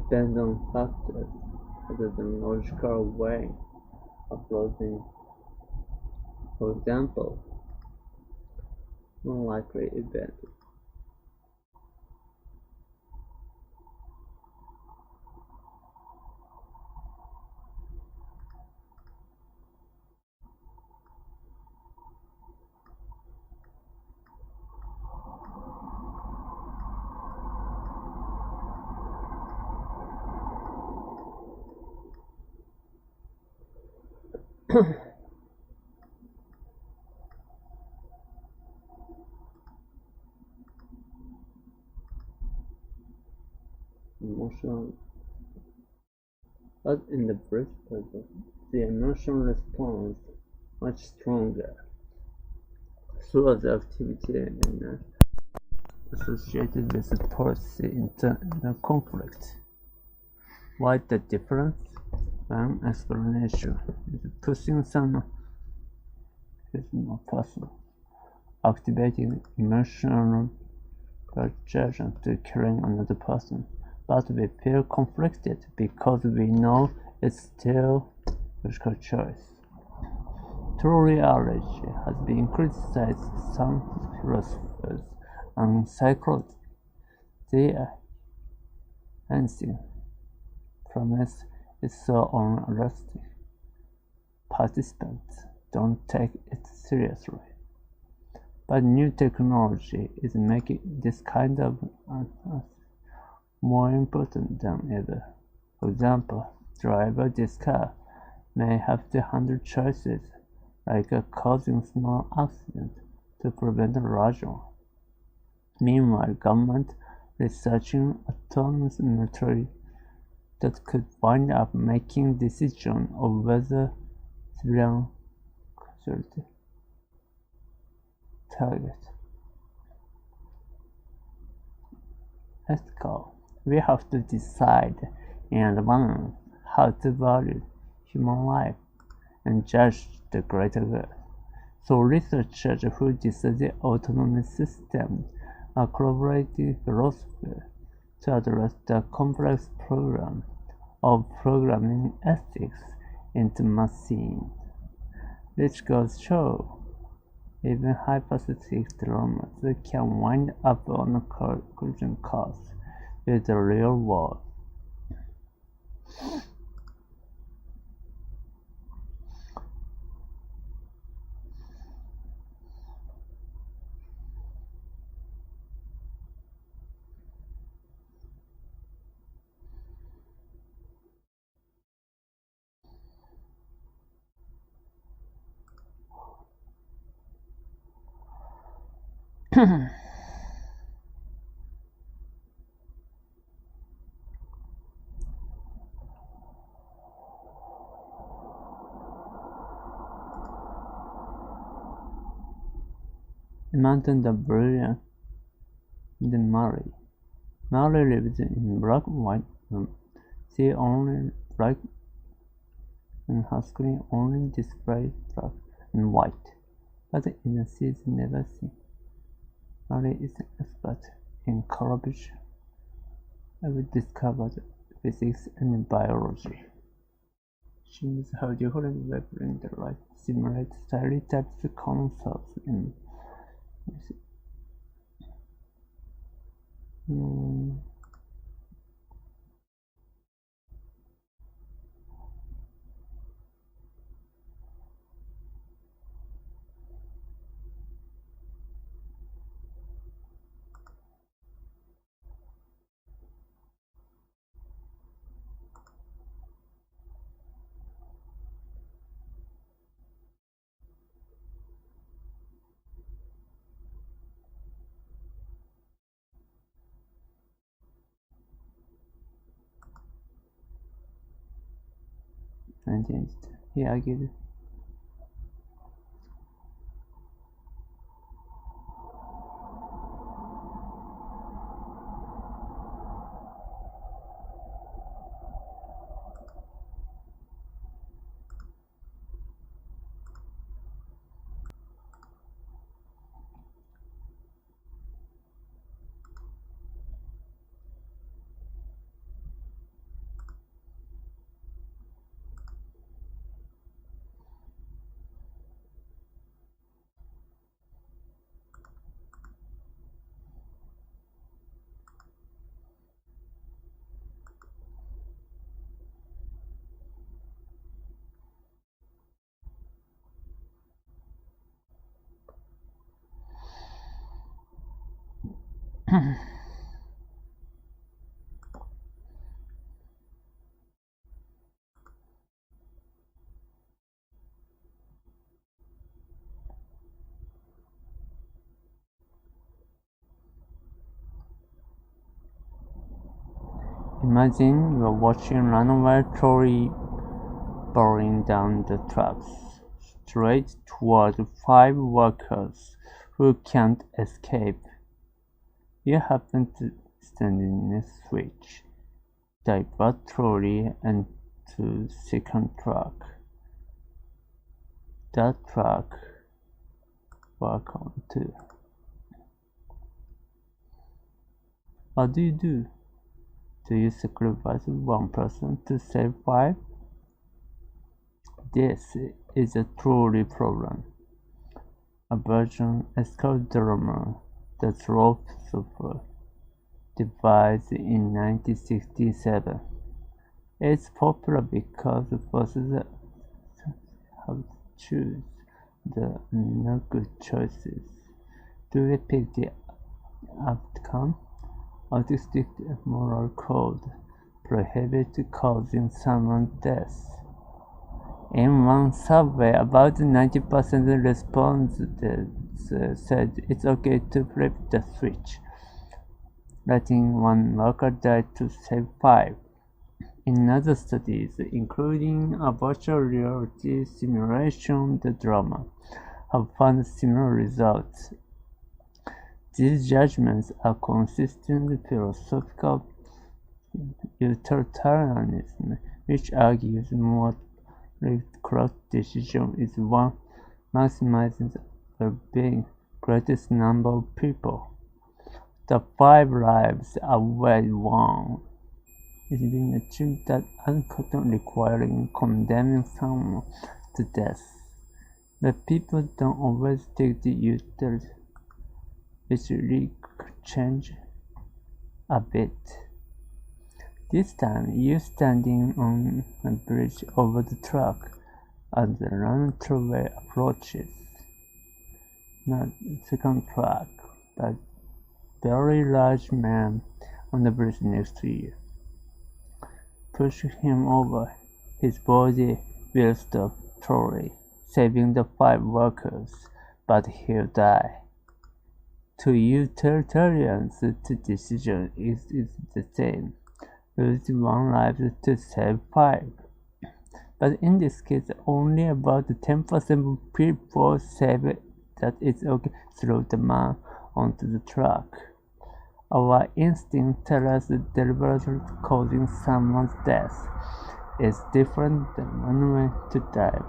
depends on factors other than logical way of loading. For example, unlikely event. Emotional, but in the first person, the emotional response much stronger through the activity and associated with the policy in the conflict. Why the difference? One explanation is pushing some person, activating emotional attraction to killing another person, but we feel conflicted because we know it's still logical choice. True reality has been criticized some philosophers and psychologists. Their anything premise is so unrealistic. Participants don't take it seriously. But new technology is making this kind of more important than ever. For example, driver this car may have to handle choices like causing small accident to prevent a large one. Meanwhile, government researching autonomous military that could wind up making decisions of whether civilian casualty target. Ethical. We have to decide in advance how to value human life and judge the greater good. So researchers who design the autonomous system are collaborating philosophers to address the complex problem of programming ethics into machines, which goes to show even hypothetical dilemmas can wind up on a collision course with the real world. Imagine the brilliant Mary. Mary lives in black and white room. She only black and her screen only displays black and white, but in a she's never seen. Mary is an expert in color vision. I've discovered physics and biology. She knows how different wavelength light simulates stereotypes concepts in scientist. He argued Imagine you're watching a runaway trolley barreling down the tracks, straight toward 5 workers who can't escape. You happen to stand in a switch, divert trolley and to second track. That track work on too. What do you do? Do you sacrifice one person to save 5? This is a trolley problem. A version is called drama, the philosopher devised in 1967. It's popular because forces have to choose the no good choices. Do they pick the outcome? Artistic moral code prohibits causing someone death. In one survey, about 90% of respondents said it's okay to flip the switch, letting one worker die to save 5. In other studies, including a virtual reality simulation, the drama have found similar results. These judgments are consistent with philosophical utilitarianism, which argues more correct decision is one maximizing the well-being greatest number of people. The 5 lives are well won. It's been achieved that uncontent requiring condemning someone to death. But people don't always take the utility, which really change a bit. This time, you standing on a bridge over the track as the runaway approaches. Not second track, but very large man on the bridge next to you. Push him over. His body will stop trolley, saving the 5 workers, but he'll die. To utilitarians, the decision is the same. Lose 1 life to save 5. But in this case, only about 10% of people say that it's okay to throw the man onto the track. Our instinct tells us deliberately causing someone's death is different than running to die.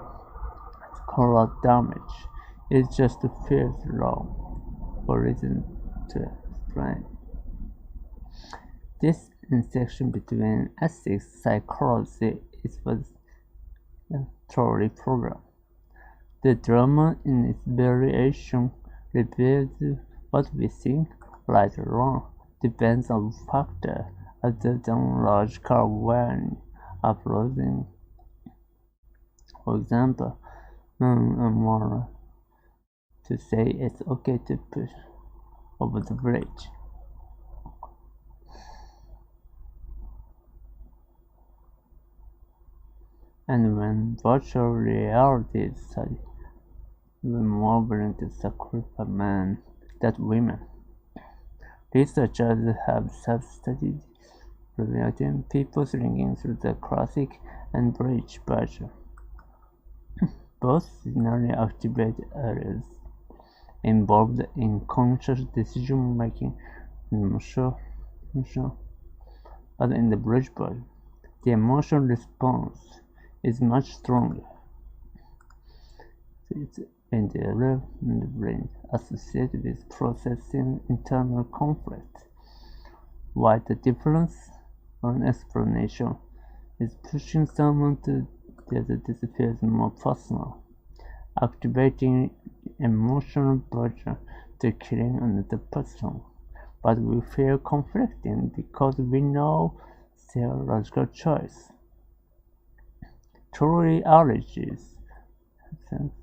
Collateral damage. It just feels wrong for reason to explain. This intersection between ethics and psychology is what the trolley problem. The drama in its variation reveals what we think right or wrong depends on factors other than logical awareness of losing. For example, moral to say it's okay to push over the bridge. And when virtual reality is studied, even more willing to sacrifice men than women. Researchers have self-studied preventing people swinging through the classic and bridge version. Both signally activate areas involved in conscious decision-making and emotional. But in the bridge version, the emotional response is much stronger. It's in the area in the brain associated with processing internal conflict, while the difference on explanation is pushing someone to the other feels more personal, activating emotional pressure to killing another person. But we feel conflicting because we know their logical choice. Truly alleges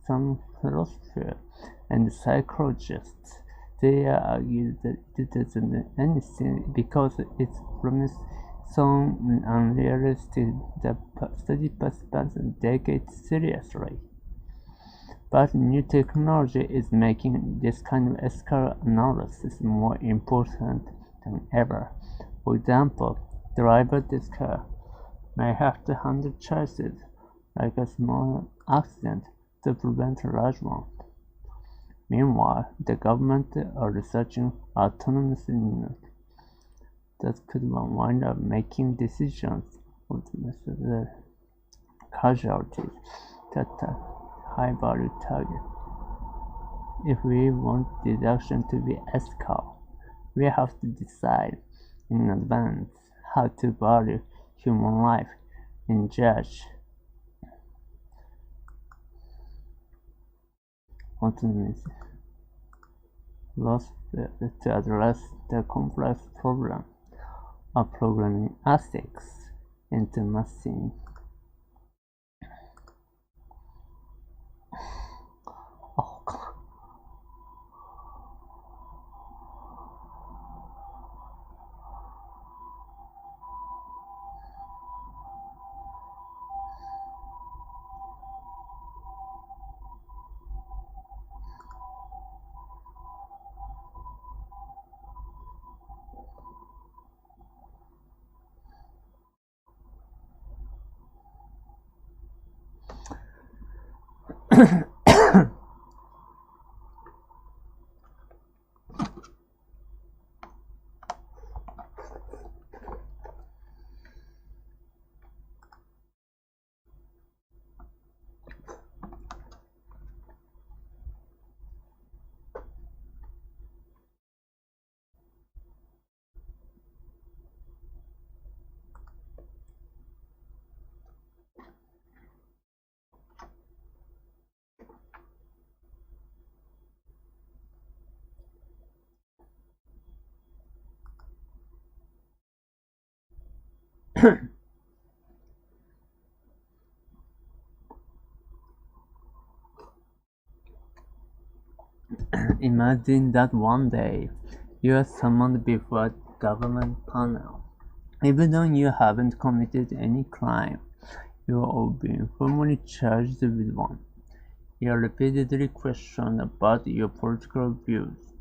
some philosophers and psychologists They argue that it doesn't mean anything because its promise so unrealistic that study participants take it seriously. But new technology is making this kind of ethical analysis more important than ever. For example, driverless car may have to handle choices like a small accident to prevent a large one. Meanwhile, the government are researching autonomous units that could wind up making decisions of the casualties that are high-value target. If we want this action to be ethical, we have to decide in advance how to value human life and judge autonomy loss to address the complex problem of programming ethics into machine. Oh God. Imagine that one day you are summoned before a government panel. Even though you haven't committed any crime, you will be informally charged with one. You are repeatedly questioned about your political views,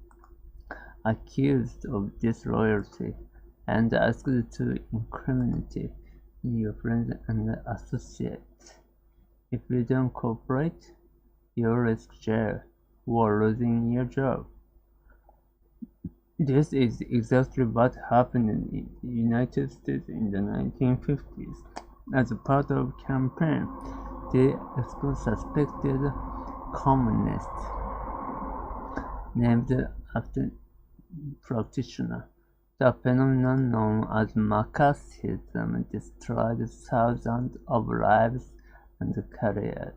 accused of disloyalty, and asked to incriminate your friends and associates. If you don't cooperate, you risk jail or losing your job. This is exactly what happened in the United States in the 1950s. As a part of a campaign, they exposed suspected communists named after practitioner. The phenomenon known as Marxism destroyed thousands of lives and careers.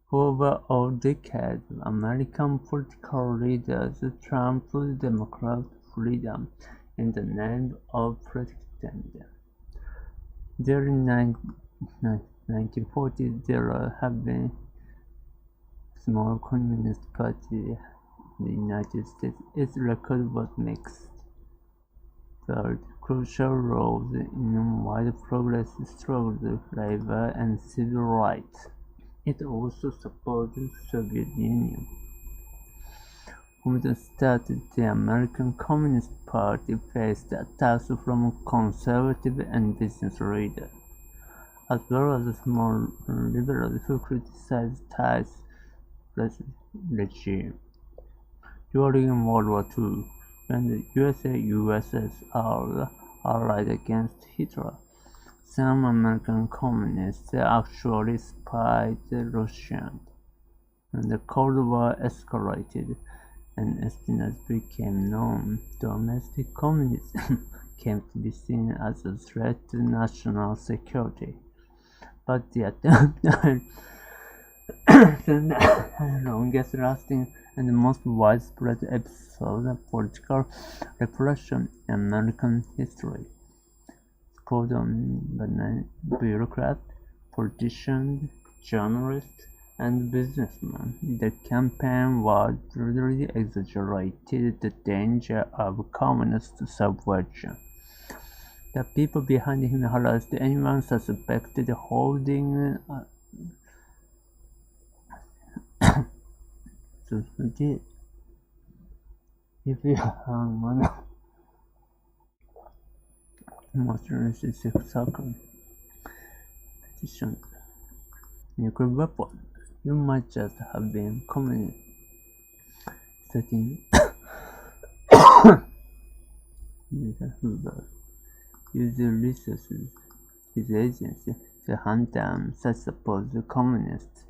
For over a decade, American political leaders trampled democratic freedom in the name of protecting them. During the 1940s, there have been small communist party in the United States. Its record was mixed. Played crucial roles in wide progressive struggles, labor and civil rights. It also supported the Soviet Union. From the start, the American Communist Party faced attacks from conservative and business leaders, as well as small liberals who criticized ties regime. During World War II, when the USSR allied against Hitler, some American communists actually spied the Russians, and the Cold War escalated, and espionage became known. Domestic communism came to be seen as a threat to national security, but the attempt the longest-lasting and most widespread episode of political repression in American history. Called on bureaucrats, politicians, journalists, and businessmen. The campaign was brutally exaggerated the danger of communist subversion. The people behind him harassed anyone suspected holding if you are one of the most racist petitioned nuclear weapon, you might just have been communist. Setting Mr. Hoover used the resources his agency to hunt down such supposed communists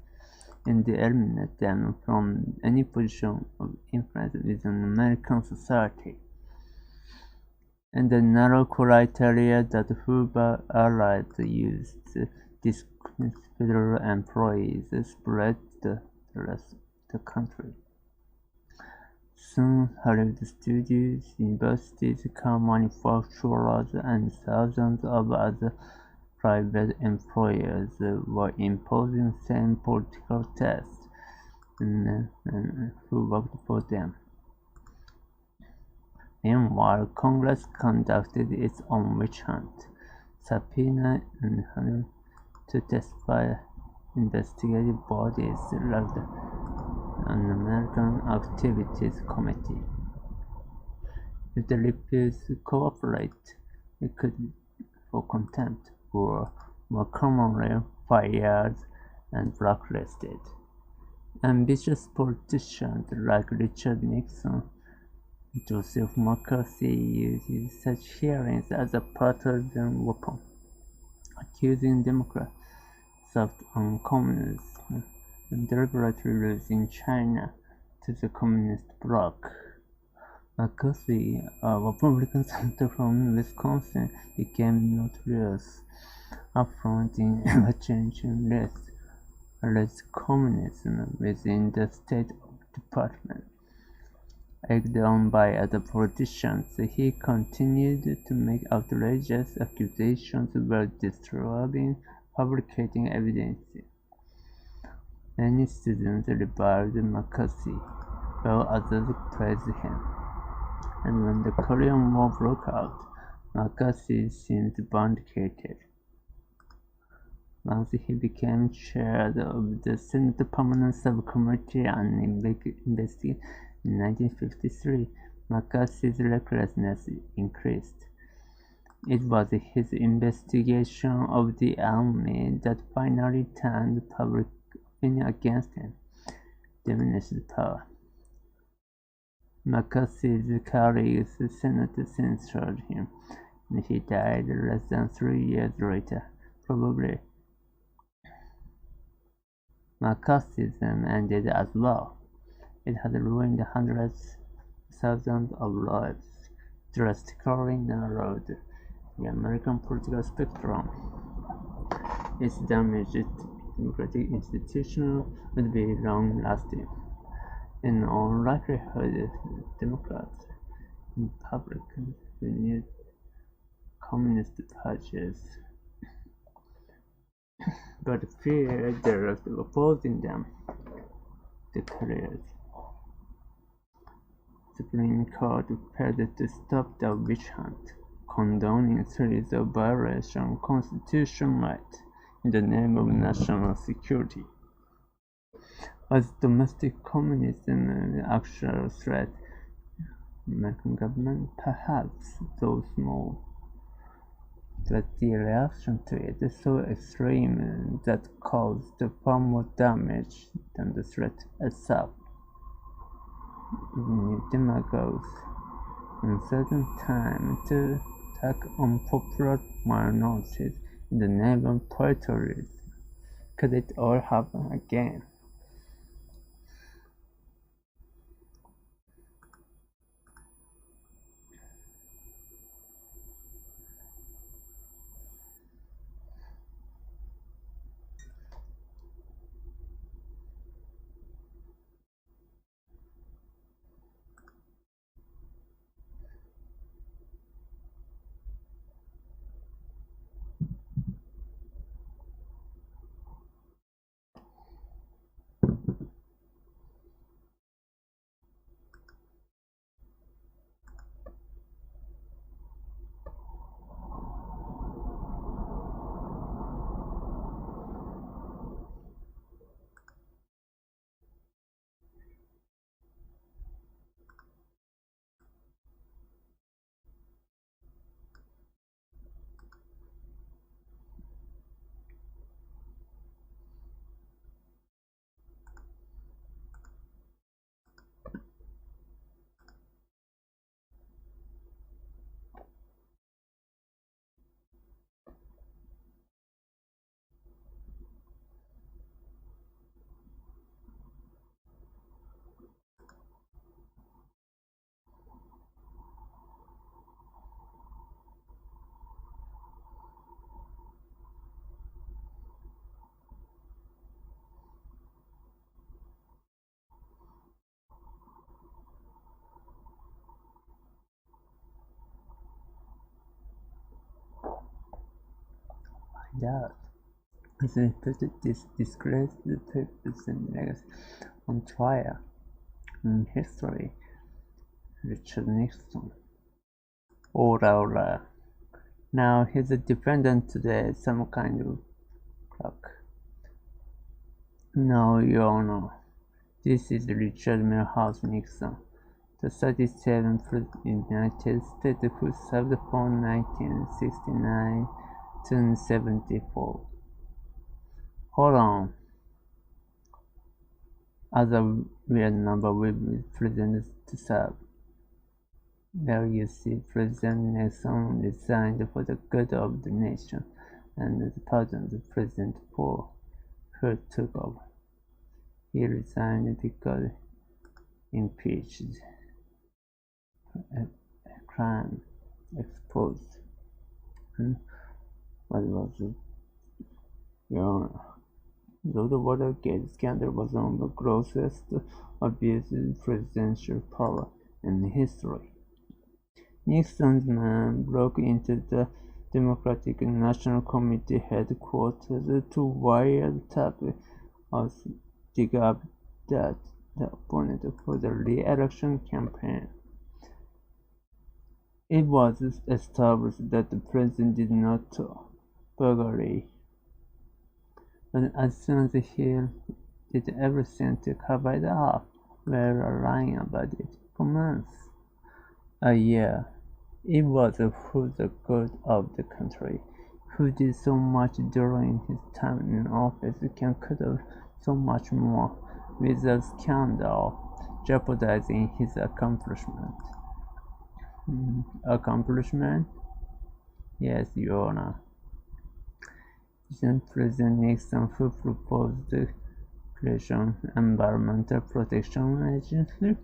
and eliminate them from any position of influence within American society. And the narrow criteria that Hoover allies used to dismiss federal employees spread the rest of the country. Soon, Hollywood studios, universities, car manufacturers, and thousands of other private employers were imposing same political tests and who worked for them. Meanwhile, Congress conducted its own witch hunt, subpoena and to testify investigative bodies like the Un-American Activities Committee. If they refused to cooperate, it could be for contempt or, more commonly, fired and blacklisted. Ambitious politicians like Richard Nixon and Joseph McCarthy used such hearings as a partisan weapon, accusing Democrats soft on communism and deliberately losing China to the communist bloc. McCarthy, a Republican senator from Wisconsin, became notorious affronting ever-changing lists alleged communism within the State Department. Egged on by other politicians, he continued to make outrageous accusations while disturbing, fabricating evidence. Many students reviled McCarthy, while others praised him. And when the Korean War broke out, McCarthy seemed vindicated. Once he became chair of the Senate Permanent Subcommittee on Investigation in 1953, McCarthy's recklessness increased. It was his investigation of the army that finally turned public opinion against him, diminished power. McCarthy's colleagues Senate censored him, and he died less than 3 years later. Probably McCarthyism ended as well. It had ruined hundreds of thousands of lives, drastically narrowed the American political spectrum. Its damage to democratic institutions would be long-lasting. In all likelihood, Democrats and Republicans renewed communist purges, but feared the rest of opposing them. Declared. Supreme Court failed to stop the witch hunt, condoning a series of violations of constitutional rights in the name of national security. Was domestic communism an actual threat to the American government? Perhaps, though small. But the reaction to it is so extreme that caused far more damage than the threat itself. Even demagogues, uncertain time to attack unpopular minorities in the name of patriotism. Could it all happen again? doubt. They put this disgraced purpose and legacy on trial in history. Richard Nixon. Ora. Now he's a defendant today, some kind of clock. No, Your Honor. This is Richard Milhouse Nixon, the 37th President of the United States who served from 1969 to 74. Hold on. Other weird number with presidents to serve. There you see President Nixon resigned for the good of the nation, and the present President Paul, who took over. He resigned because impeached, a crime exposed. What was it? Your Honor, though the Watergate scandal was one of the grossest abuses of presidential power in history. Nixon's men broke into the Democratic National Committee headquarters to wiretap us, dig up the opponent for the re-election campaign. It was established that the president did not burglary, but as soon as he did everything to cover it up, we were lying about it for months. A year. It was for the good of the country. Who did so much during his time in office can could so much more with a scandal jeopardizing his accomplishment. Accomplishment? Yes, Your Honor. Then President Nixon, who proposed the creation of Environmental Protection Agency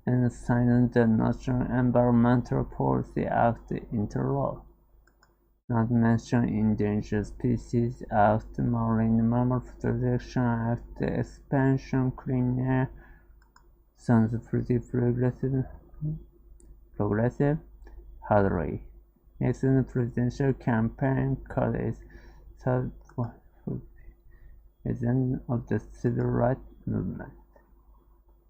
and signed the National Environmental Policy Act into law. Not mention Endangered Species Act, Marine Mammal Protection Act, Expansion Clean Air. Sounds pretty progressive. Hardly. Nixon's presidential campaign called it president of the civil rights movement.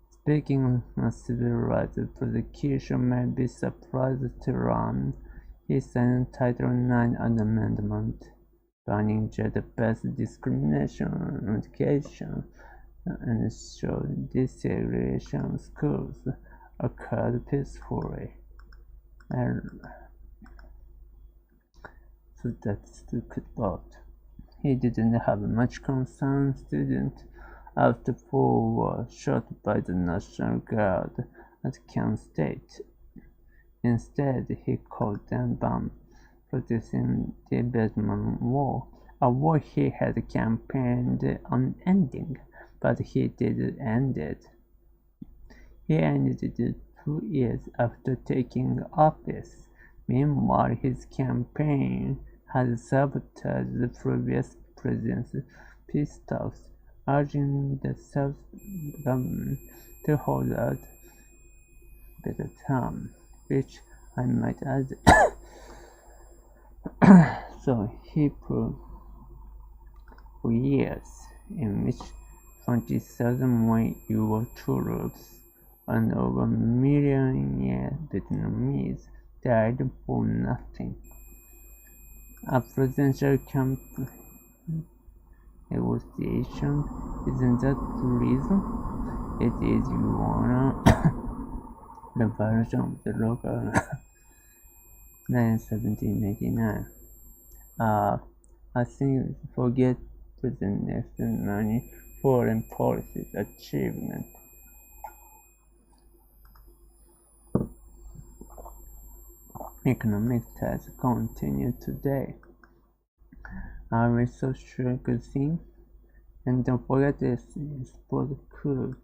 Speaking of civil rights, the prosecution may be surprised to learn he signed Title IX amendment, banning gender-based discrimination in education, and showed desegregation of schools occurred peacefully. So that's the good part. He didn't have much concern students after 4 were shot by the National Guard at Kent State. Instead, he called them bomb, protesting the Vietnam War, a war he had campaigned on ending, but he did end it. He ended it 2 years after taking office. Meanwhile, his campaign had sabotaged the previous president's peace talks, urging the South government to hold out better term, which I might add. So he proved for years, in which 20,000 more U.S. troops and over 1 million Vietnamese died for nothing. A presidential campaign negotiation, isn't that the reason? It is, Your Honor, the version of the local 1789. I think forget the next money foreign policy achievement. Economic ties continue today. Are we so sure good thing? And don't forget this sport coup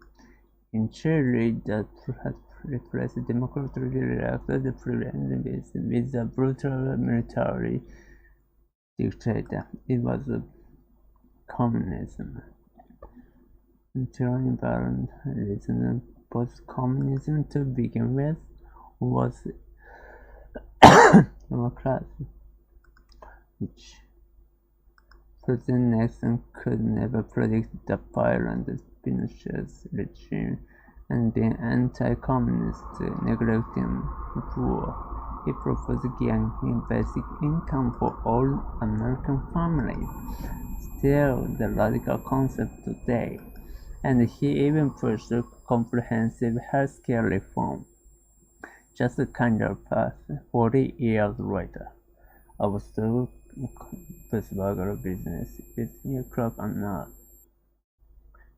in Chile that has replaced democratically elected president with a brutal military dictator. It was a communism. Tyranny violent reason post-communism to begin with was democracy, which President Nixon could never predict the violent Pinochet's regime and being anti-communist, neglecting poor. He proposed guaranteeing basic income for all American families, still the radical concept today, and he even pushed comprehensive healthcare reform. Just a kind of path 40 years later. I was still Pittsburgh business with New Crop and not.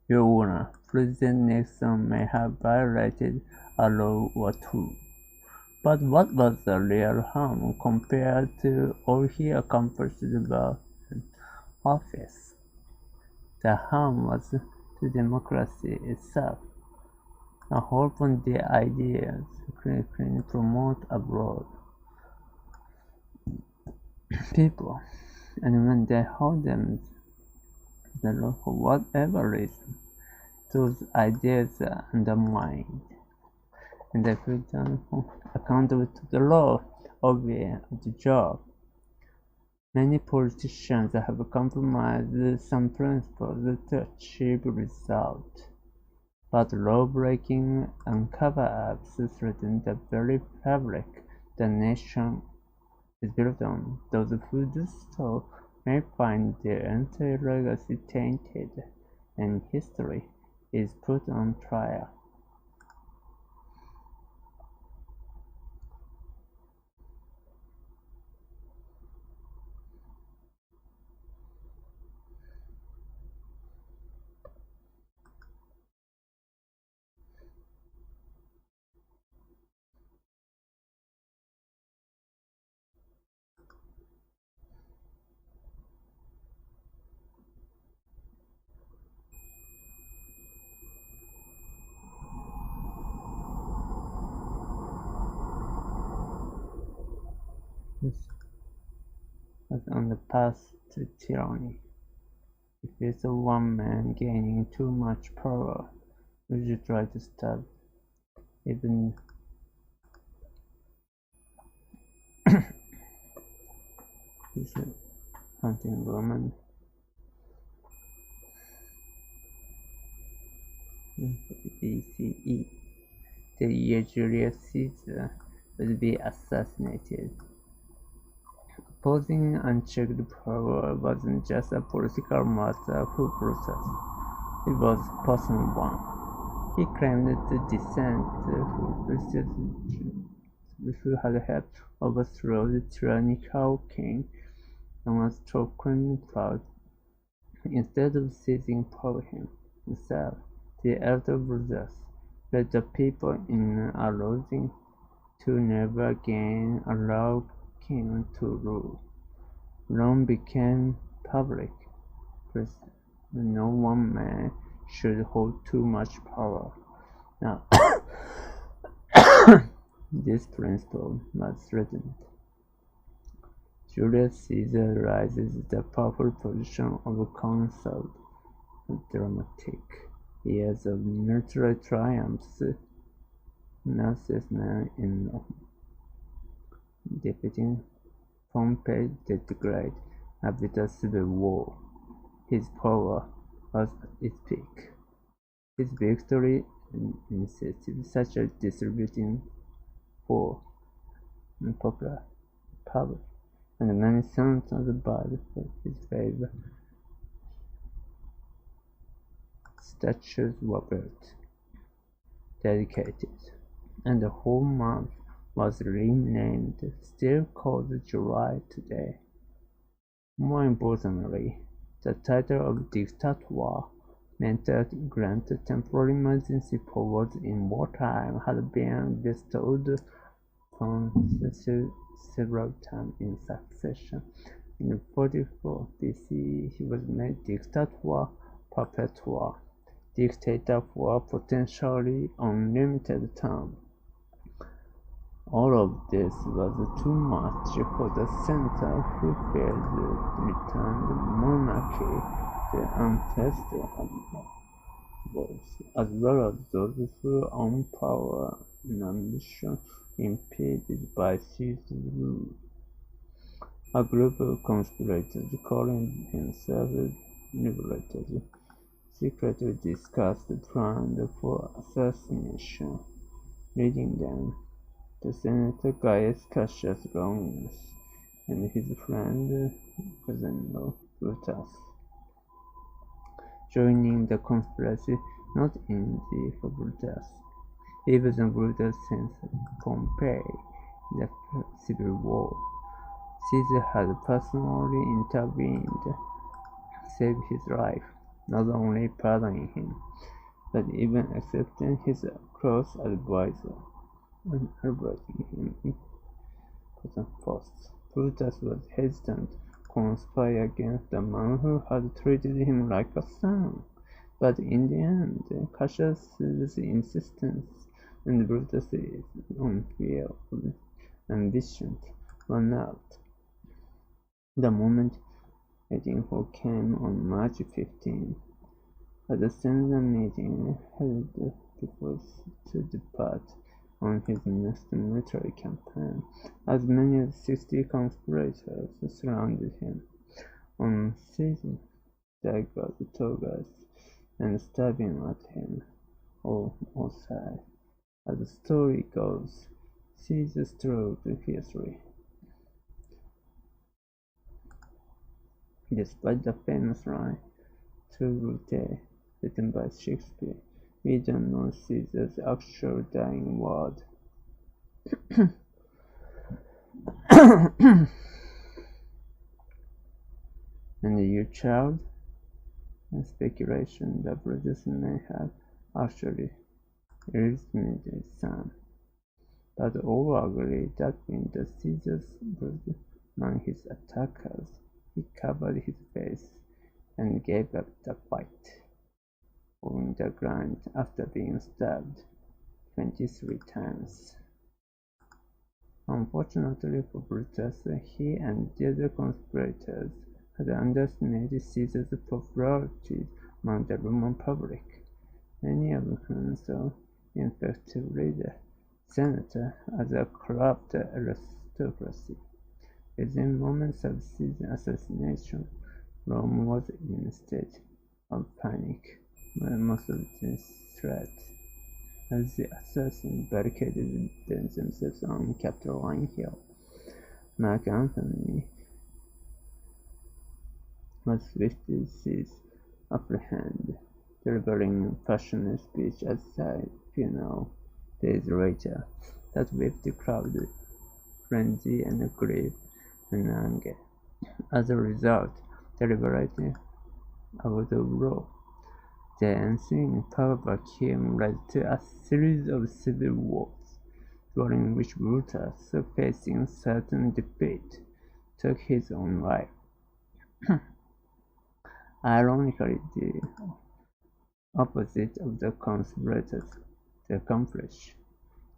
Your Honor, President Nixon may have violated a law or two, but what was the real harm compared to all he accomplished about office? The harm was to democracy itself. A hope on the ideas can promote abroad people, and when they hold them the law for whatever reason, those ideas are undermined, and they feel accountable to the law of the job. Many politicians have compromised some principles to achieve results, but law-breaking and cover-ups threaten the very fabric the nation is built on. Those who do so may find their entire legacy tainted, and history is put on trial. Was on the path to tyranny. If it's a one man gaining too much power, would you try to stop even this hunting woman? BCE, the year Julius Caesar would be assassinated. Opposing unchecked power wasn't just a political matter for Brutus, it was a personal one. He claimed the descent who had helped overthrow the tyrannical king and was talking proud. Instead of seizing power himself, the elder Brutus led the people in a losing to never again allow king to rule. Rome became public. No one man should hold too much power. Now, this principle was threatened. Julius Caesar rises the powerful position of consul. Dramatic years of military triumphs, Narcissus in defeating Pompey declared a bitter civil war. His power was at its peak. His victory insisted such as distributing for popular public, and many sons of the body for his favor. Statues were built, dedicated, and the whole month was renamed, still called July today. More importantly, the title of dictator meant that granted temporary emergency powers in wartime had been bestowed upon several times in succession. In 44 BCE, he was made dictator perpetua, dictator for a potentially unlimited term. All of this was too much for the center who feared the returned monarchy, the untested as well as those who own power and ambition impeded by Caesar's rule. A group of conspirators calling themselves liberators secretly discussed the plan for assassination, leading them to Senator Gaius Cassius Longinus and his friend Cousin Brutus. Joining the conspiracy not easy for Brutus. Even Brutus sent Pompey in the civil war. Caesar had personally intervened to save his life, not only pardoning him, but even accepting his close advisor and elevating him to the post. Brutus was hesitant to conspire against the man who had treated him like a son, but in the end, Cassius's insistence and Brutus's unfeeling ambition won out. The moment meeting came on March 15. At the Senate meeting held before to depart on his next military campaign, as many as 60 conspirators surrounded him, on seizing daggers, togas, and stabbing at him on all sides. As the story goes, Caesar struggled fiercely. Despite the famous line, "To Brute," written by Shakespeare, we don't know Caesar's actual dying word. And you child, and speculation that Brutus may have actually illegitimate his son. But all agree that when the Caesar's blood among his attackers, he covered his face and gave up the fight, on the ground after being stabbed 23 times. Unfortunately for Brutus, he and the other conspirators had underestimated Caesar's popularity among the Roman public, many of whom saw effectively the Senate as a corrupt aristocracy. Within moments of Caesar's assassination, Rome was in a state of panic when most of this threat, as the assassins barricaded themselves on Capitoline Hill. Mark Antony was swiftly seized upper hand, delivering a passionate speech outside funeral days later that whipped the crowd frenzy and grief and anger. As a result, the liberating out of law. The ensuing power vacuum led to a series of civil wars, during which Brutus, facing certain defeat, took his own life. Ironically, the opposite of the conspirators to accomplish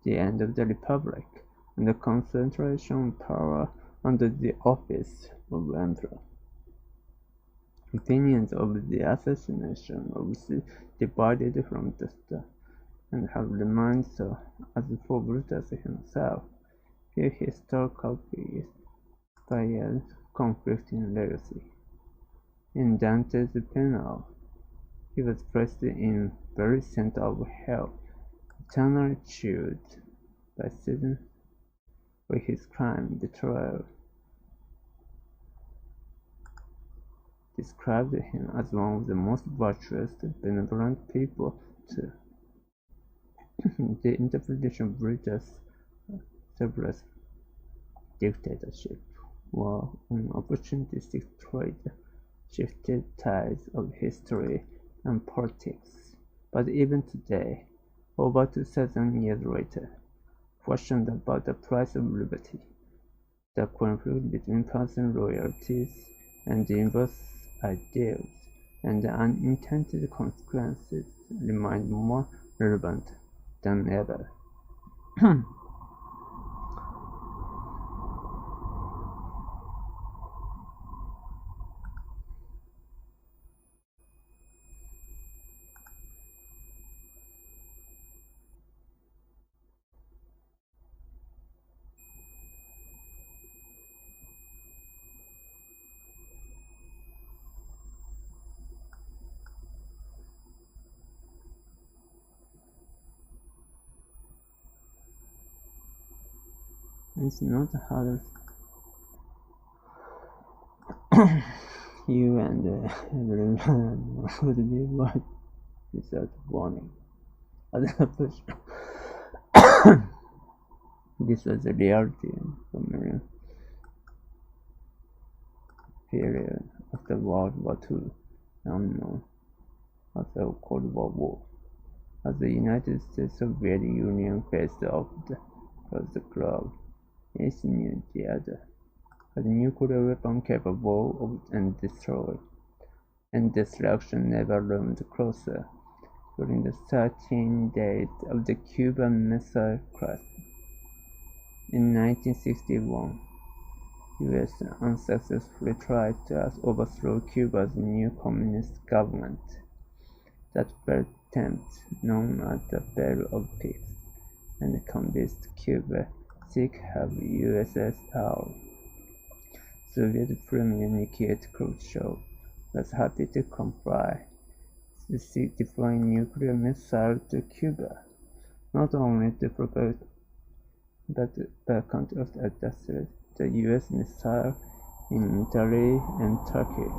the end of the Republic and the concentration of power under the office of emperor. Opinions of the assassination of Caesar divided from the start, and have remained so. As for Brutus himself, his historical figures inspired conflicting legacy. In Dante's Penuel, he was placed in the very center of hell, eternally chilled by Satan for his crime betrayal. Described him as one of the most virtuous and benevolent people too. The interpretation of Brutus' Cerberus dictatorship were an opportunistic trade shifted tides of history and politics. But even today, over 2,000 years later, questioned about the price of liberty, the conflict between personal loyalties and inverse ideals, and the unintended consequences remain more relevant than ever. It's not hard. You and everyone would be right without warning. Other push. This was the reality from the period after World War II, unknown as the Cold War. As the United States Soviet Union faced off across the globe, each knew the other had a nuclear weapon capable of and destroy, and destruction never loomed closer during the 13 days of the Cuban Missile Crisis. In 1961, U.S. unsuccessfully tried to overthrow Cuba's new communist government. That failed attempt, known as the Battle of Pigs, and convinced Cuba seek help USSR. Soviet Premier Nikita Khrushchev was happy to comply, deploying nuclear missiles to Cuba, not only to protect but counteract the U.S. missile in Italy and Turkey.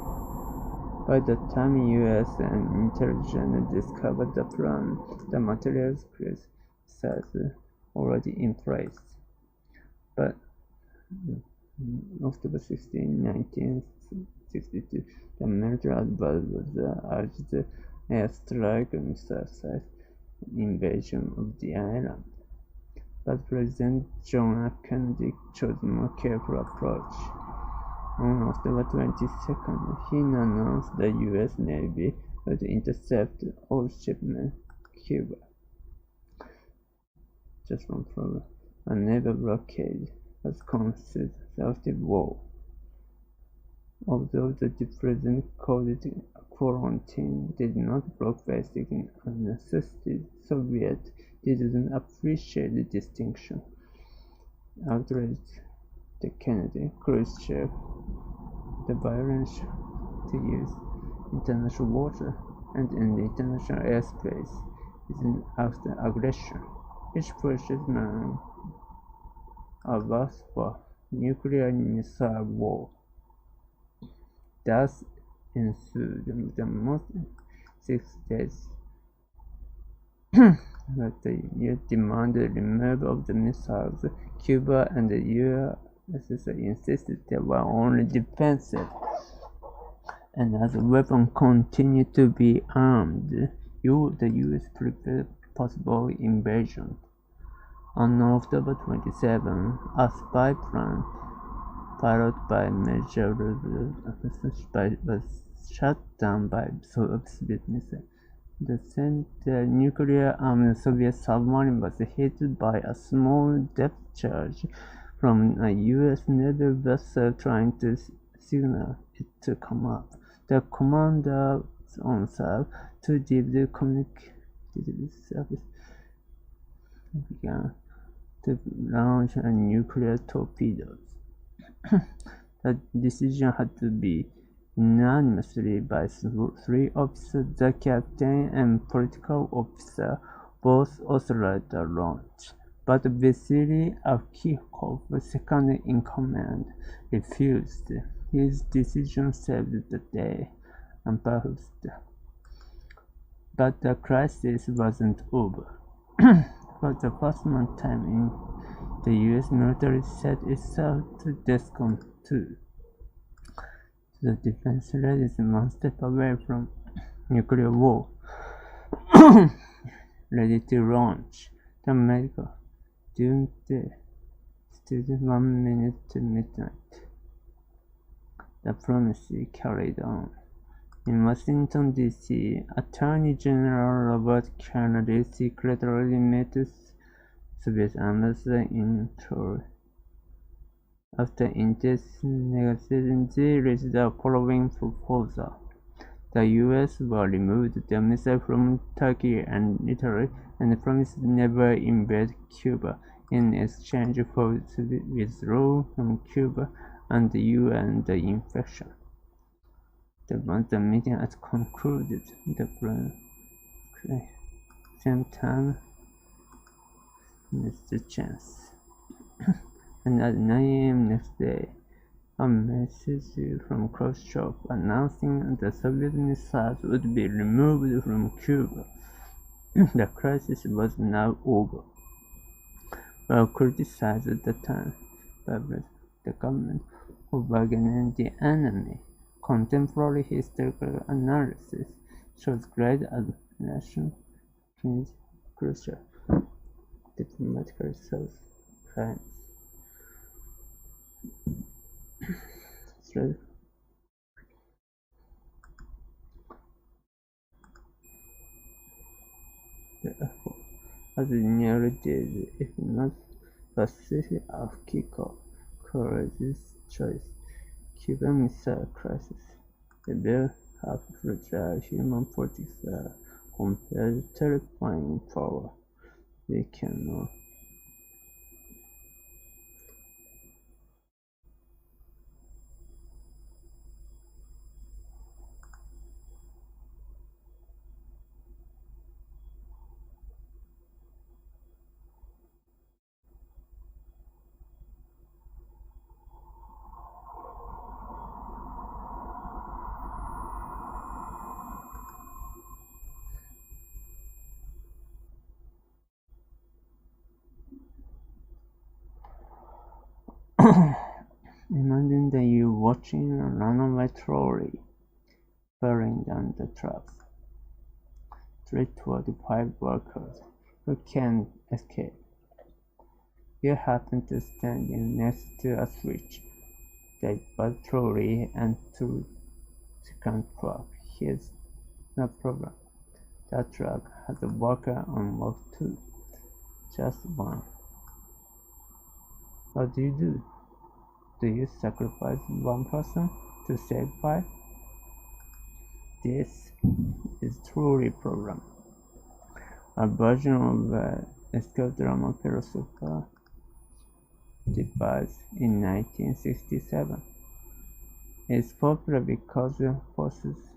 By the time U.S. and intelligence discovered the plan, the materials missiles already in place. But October 16, 1962, the military advisor urged airstrike missile invasion of the island. But President John F. Kennedy chose a more careful approach. On October 22nd, he announced the U.S. Navy would intercept all shipments to Cuba. Just one problem: a naval blockade was considered a war. Although the President called it quarantine, did not block basic necessities, Soviets didn't appreciate the distinction. Outraged the Kennedy, Khrushchev, the violence to use international water and in the international airspace is an act of aggression. Each pushes man averse for nuclear missile war. Thus ensued the most 6 days. But the U.S. demanded removal of the missiles. Cuba and the USSR insisted they were only defensive, and as the weapons continued to be armed, the U.S. prepared possible invasion. On October 27, a spy plane piloted by Major was shot down by Soviet missiles. The nuclear-armed Soviet submarine was hit by a small depth charge from a U.S. naval vessel trying to signal it to come up. The commander was on site to give the communications service began to launch a nuclear torpedoes. The decision had to be unanimously by 3 officers. The captain and political officer both authorized the launch, but Vasily Arkhipov, second in command, refused. His decision saved the day, and perhaps. But the crisis wasn't over. For the first time the U.S. military set itself to DEFCON 2. The defense ready is one step away from nuclear war, ready to launch. The American doomsday stood 1 minute to midnight. The diplomacy carried on. In Washington, D.C., Attorney General Robert Kennedy secretly met Soviet ambassador in Troy. After intense negotiations, they reached the following proposal. The U.S. will remove the missiles from Turkey and Italy and promised never invade Cuba in exchange for withdrawal from Cuba and the UN the infection. Once the meeting had concluded, the same time missed the chance. And at 9 a.m. next day, a message from Khrushchev announcing the Soviet missiles would be removed from Cuba. The crisis was now over. While criticized at the time by the government for bargaining the enemy, contemporary historical analysis shows great admiration for Khrushchev diplomatically solved crimes. Therefore, as narrated, if not Pacific of Kiko, courageous choice, Cuban Missile Crisis, the bare half fragile human politics are compared terrifying power. They cannot. Imagine that you're watching a runaway trolley bearing down the tracks, straight toward the 5 workers who can't escape. You happen to stand next to a switch, divert trolley and to second truck. Here's no problem. That truck has a worker on work too, just one. What do? Do you sacrifice one person to save 5? This is truly a problem. A version of escape drama philosopher devised in 1967. It's popular because it forces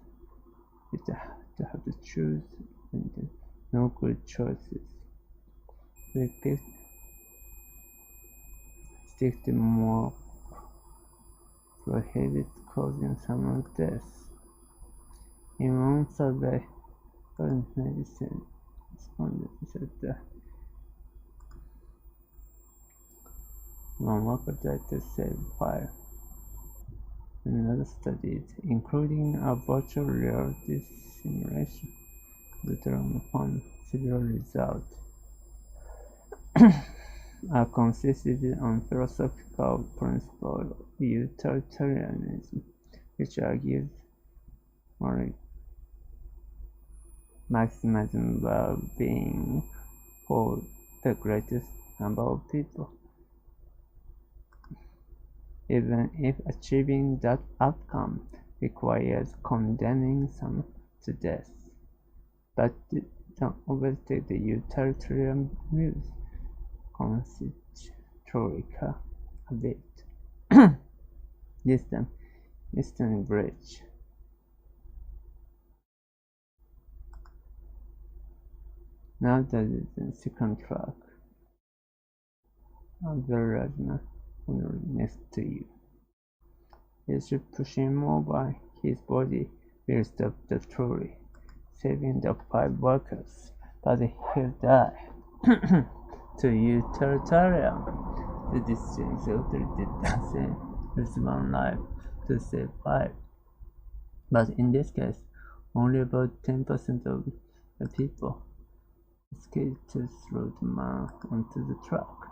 you to have to choose and no good choices. We stick to more prohibits causing someone's death. In one survey, medicine respondents said that one worker died to save 5. Another study, including a virtual reality simulation, the drama found similar results. Are consisted on philosophical principle of utilitarianism, which argues maximizing well-being for the greatest number of people, even if achieving that outcome requires condemning some to death. But don't overtake the utilitarian views. Consistoria a bit. This time, Eastern Bridge. Now that is the second track. Abdulrahman next to you. As you push him over, his body will stop the trolley, saving the 5 workers, but he'll die. To utilitarian, the decision did the same with 1 life to save 5. But in this case, only about 10% of the people escaped to throw the man onto the truck.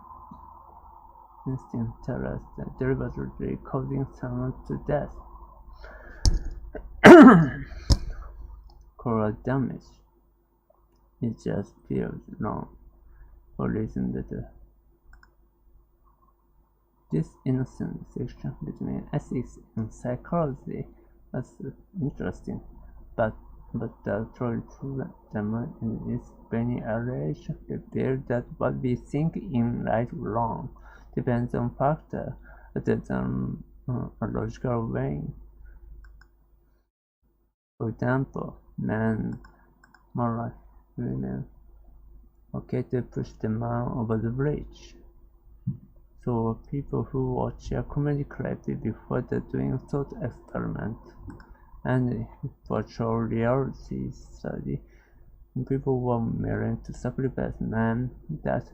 Instinct tells us that deliberately causing someone to death. Collateral damage. It just feels wrong. For reason that this innocent section between ethics and psychology was interesting, but the truly problem in its many areas reveals that what we think in right or wrong depends on factors other than a logical weighing. For example, men, more like women, okay to push the man over the bridge. So people who watch a comedy clip before the doing thought experiment and virtual reality study, people were willing to sacrifice men that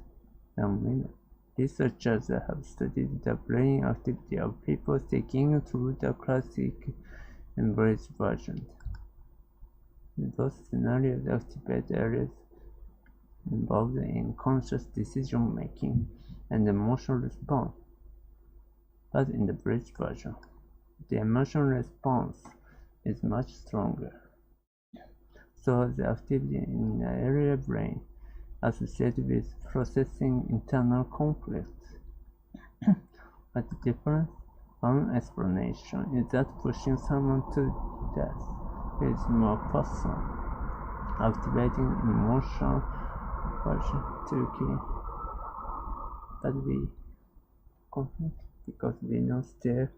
young women. Researchers have studied the brain activity of people thinking through the classic and bridge version. Those scenarios activate areas involved in conscious decision making and emotional response. But in the bridge version, the emotional response is much stronger. So the activity in the area brain associated with processing internal conflicts. But the difference, one explanation is that pushing someone to death is more personal, activating emotional version to kill. But we conflict because we know their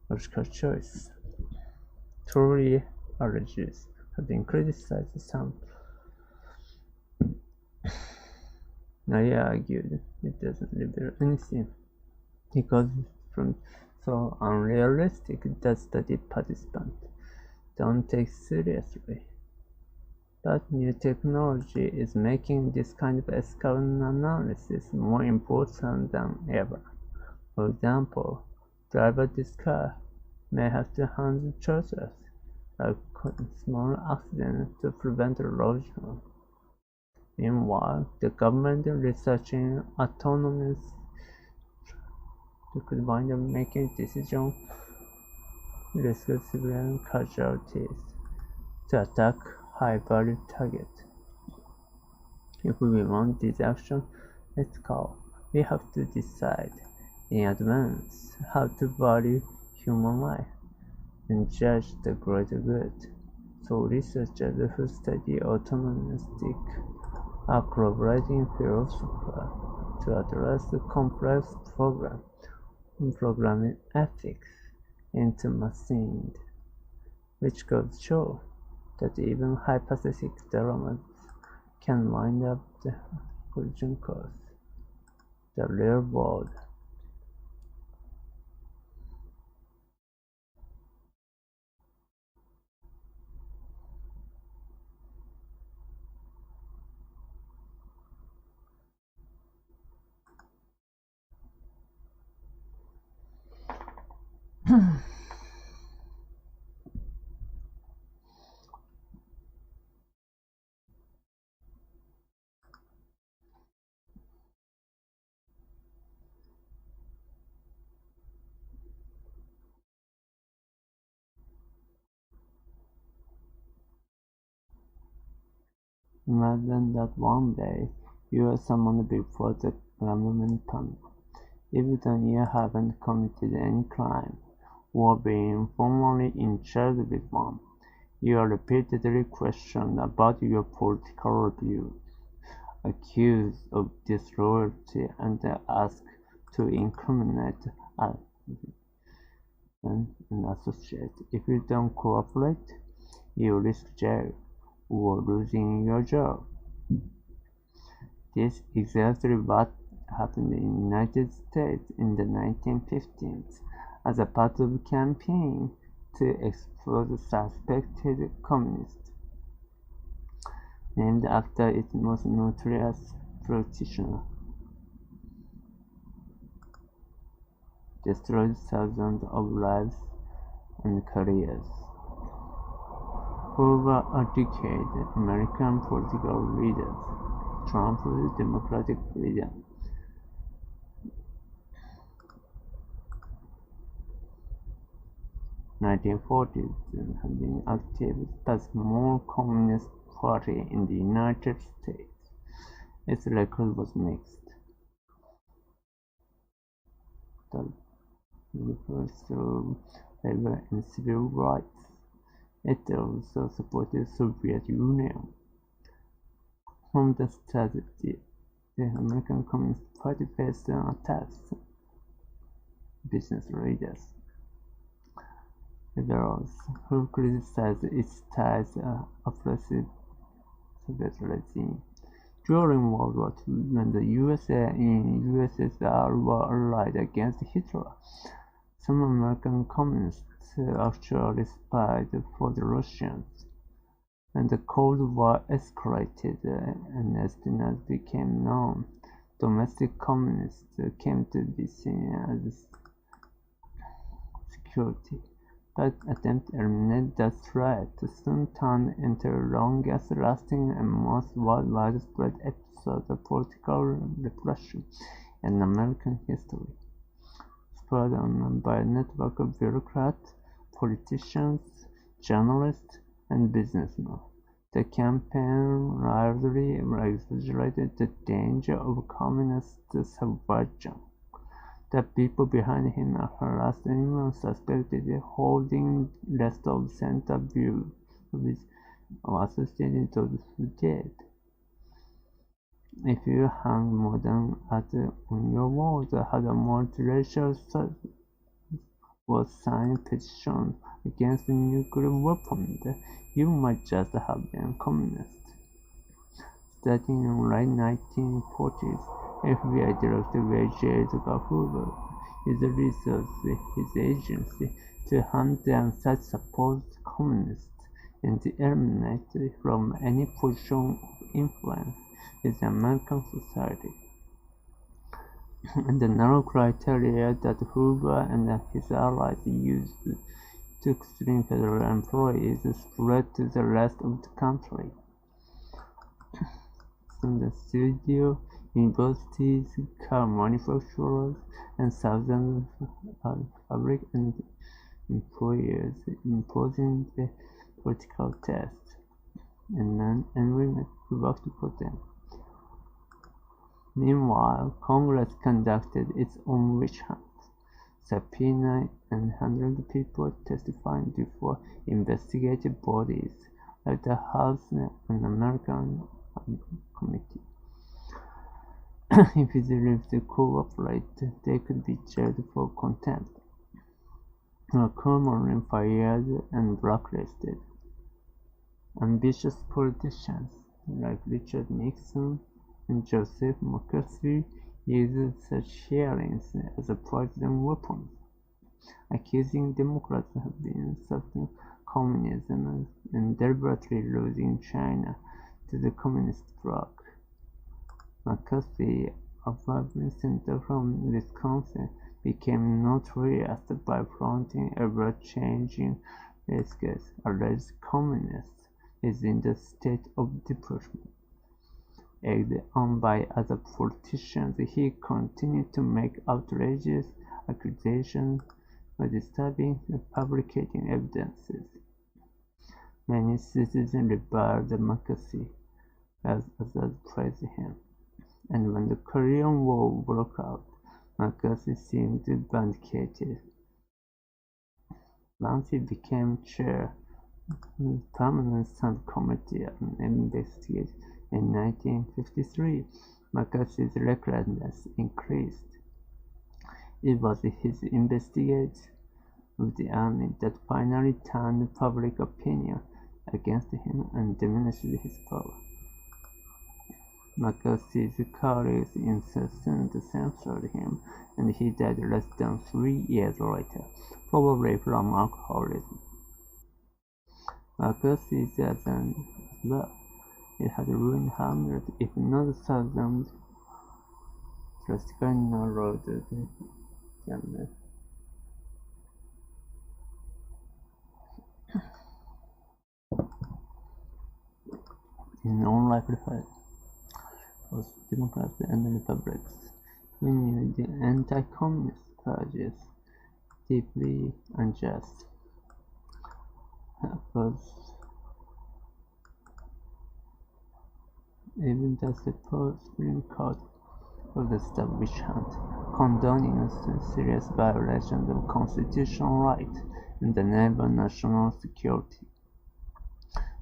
logical choice. Truly allergies have been criticized some. I argued it doesn't reveal anything because from so unrealistic that study participants don't take seriously. But new technology is making this kind of ethical analysis more important than ever. For example, driver this car may have to handle choices like small accidents to prevent erosion. Meanwhile, the government researching autonomous could wind up making decisions risking civilian casualties to attack high-value targets. If we want this action ethical, we have to decide in advance how to value human life and judge the greater good. So researchers who study autonomous are collaborating philosophers to address the complex problem programming ethics into machines, which goes to show that even hypothetical dilemmas can wind up the collision course, the real world. Imagine that one day you are summoned before the government panel, even though you haven't committed any crime or been formally in charge with one. You are repeatedly questioned about your political views, accused of disloyalty, and asked to incriminate an associate. If you don't cooperate, you risk jail or losing your job. This is exactly what happened in the United States in the 1950s as a part of a campaign to expose suspected communists, named after its most notorious practitioner. Destroyed thousands of lives and careers. Over a decade, American political leaders, Trump's Democratic leader, (1940s) have been active as a small communist party in the United States. Its record was mixed. The refers to labor and civil rights. It also supported Soviet Union. From the start, the American Communist Party faced attacks. Business leaders, liberals who criticized its ties oppressive Soviet regime, During World War II, when the USA and USSR were allied against Hitler, some American communists actually spied for the Russians. When the Cold War escalated and espionage became known, domestic communists came to be seen as security. But attempt to eliminate that threat soon turned into the longest-lasting and most widespread episode of political repression in American history, spurred on by a network of bureaucrats, politicians, journalists, and businessmen. The campaign largely exaggerated the danger of communist subversion. The people behind him harassed anyone suspected holding less of center view with or associated those who did. If you hang modern art on your walls, had a multiracial was signed petition against nuclear weapons, you might just have been a communist. Starting in the late 1940s, FBI Director J. Edgar Hoover used the resources his agency to hunt down such supposed communists and to eliminate from any position of influence in American society. And the narrow criteria that Hoover and his allies used to screen federal employees spread to the rest of the country. From the studio, universities, car manufacturers, and thousands of public and employers imposing the political tests, and men and women who worked for them. Meanwhile, Congress conducted its own witch hunt, subpoenaed and hundred people testifying before investigative bodies like the House Un-American Committee. If they refused to cooperate, they could be jailed for contempt, or commonly fired and blacklisted. Ambitious politicians like Richard Nixon and Joseph McCarthy used such hearings as a partisan weapon, accusing Democrats of being supporting communism and deliberately losing China to the communist bloc. McCarthy, a vibrant senator from Wisconsin, became notorious by flaunting ever-changing risks alleged communists within the state of depression. Egged on by other politicians, he continued to make outrageous accusations of disturbing and fabricating evidences. Many citizens reviled McCarthy, as others praised him. And when the Korean War broke out, McCarthy seemed vindicated. Once he became chair of the Permanent Subcommittee on Investigation in 1953, McCarthy's recklessness increased. It was his investigation of the army that finally turned public opinion against him and diminished his power. McCarthy's colleagues incessantly censored him, and he died less than 3 years later, probably from alcoholism. McCarthy's as well. It had ruined hundreds, if not thousands, drastically narrowed the gambler. In all likelihood, both Democrats and Republicans who knew the anti-communist purges deeply unjust. Because even the Supreme Court of the State witch hunt, condoning serious violations of constitutional rights and the name of national security.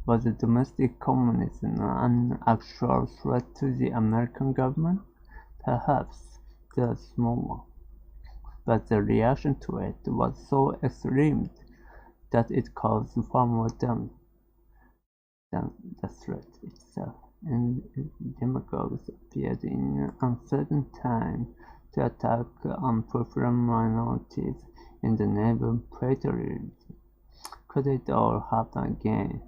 Was the domestic communism an actual threat to the American government? Perhaps the small one. But the reaction to it was so extreme that it caused far more damage than the threat itself. and demagogues appeared in an uncertain time to attack unpopular minorities in the name of patriotism. Could it all happen again?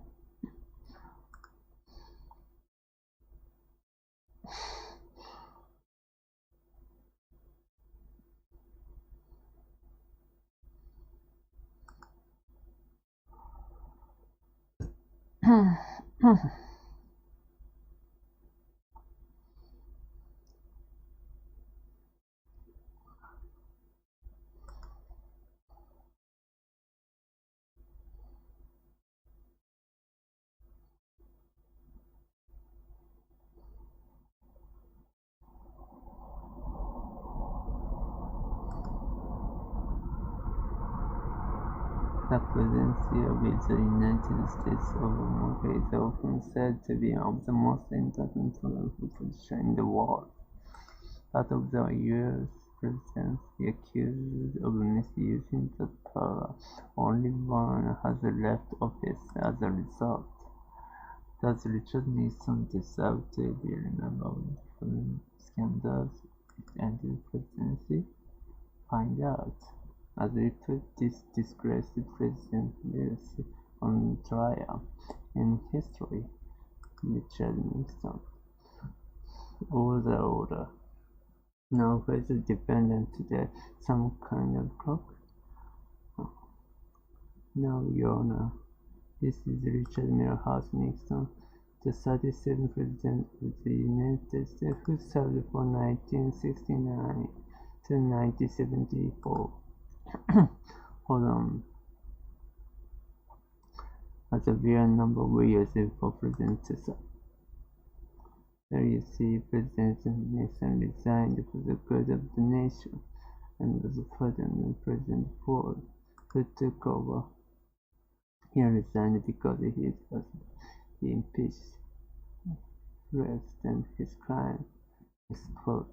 The presidency of the United States of America is often said to be one of the most important political positions in the world. Part of the U.S. presidency accused of misusing the power. Only one has left office as a result. Does Richard Nixon deserve to be remembered for the scandals it ended presidency? Find out. As we put this disgraced President Lewis on trial in history, Richard Nixon. Order. Now who is dependent today? Some kind of clock? No, Your Honor. This is Richard Milhouse Nixon, the 37th President of the United States, who served from 1969 to 1974. Hold on. As a real number we use it for President Cesar. There you see President Nixon resigned for the good of the nation and was pardoned President Ford, who took over. He resigned because he was impeached. Rest and his crime exposed.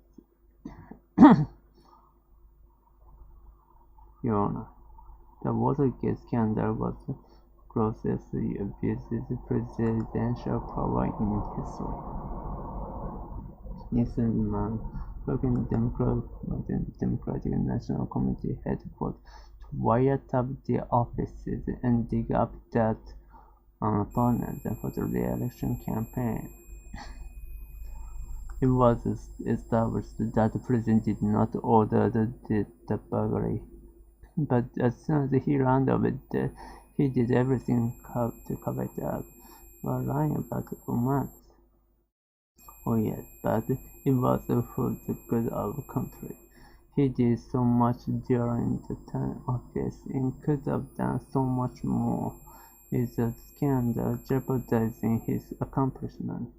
Your Honor, the Watergate scandal was the grossest abuse of presidential power in history. Nixon man broken the Democratic National Committee headquarters to wiretap the offices and dig up dirt on opponents for the re-election campaign. It was established that the president did not order the burglary, but as soon as he learned of it, he did everything to cover it up, while lying about it for months. Oh yes, but it was for the good of the country. He did so much during the time of office and could have done so much more, with the scandal jeopardizing his accomplishment.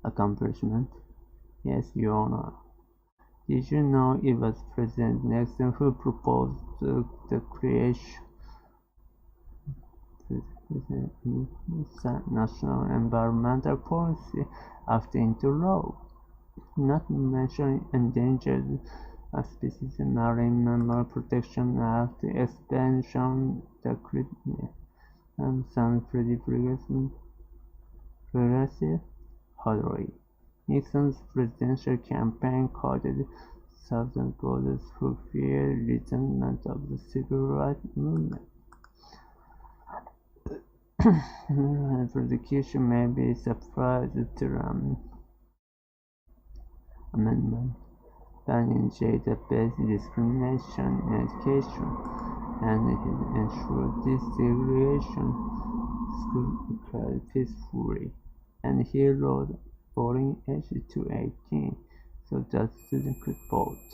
Accomplishment? Yes, Your Honor. Did you know it was President Nixon who proposed the creation of National Environmental Policy Act into law, not mentioning endangered species and Marine Mammal Protection Act, expansion, the sounds pretty progressive. Hillary. Nixon's presidential campaign caused Southern voters who feared resentment of the civil rights movement. Prosecution may be surprised to amendment banning gender-based discrimination in education and ensure desegregation school peacefully. And he lowered voting age to 18 so that students could vote.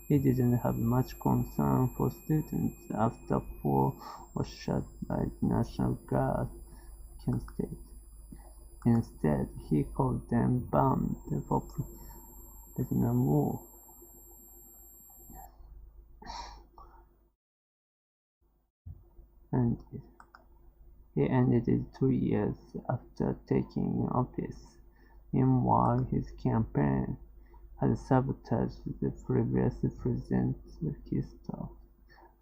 He didn't have much concern for students after 4 were shot by the National Guard Kent State. Instead, he called them bombed for Vietnam War. And he ended it 2 years after taking office. Meanwhile, his campaign had sabotaged the previous president's key stuff.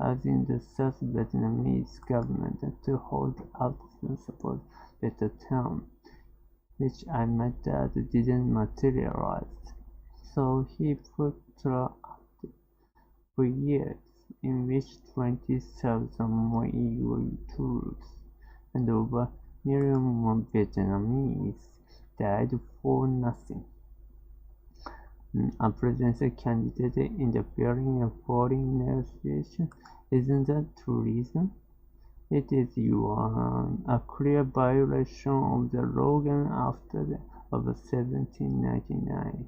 urging the South Vietnamese government to hold out and support better terms, which I might add didn't materialize. So he patrolled for years, in which 20,000 more EU troops and over a million more Vietnamese died for nothing. A presidential candidate interfering in foreign negotiations isn't that treason? It is a clear violation of the Logan Act of 1799.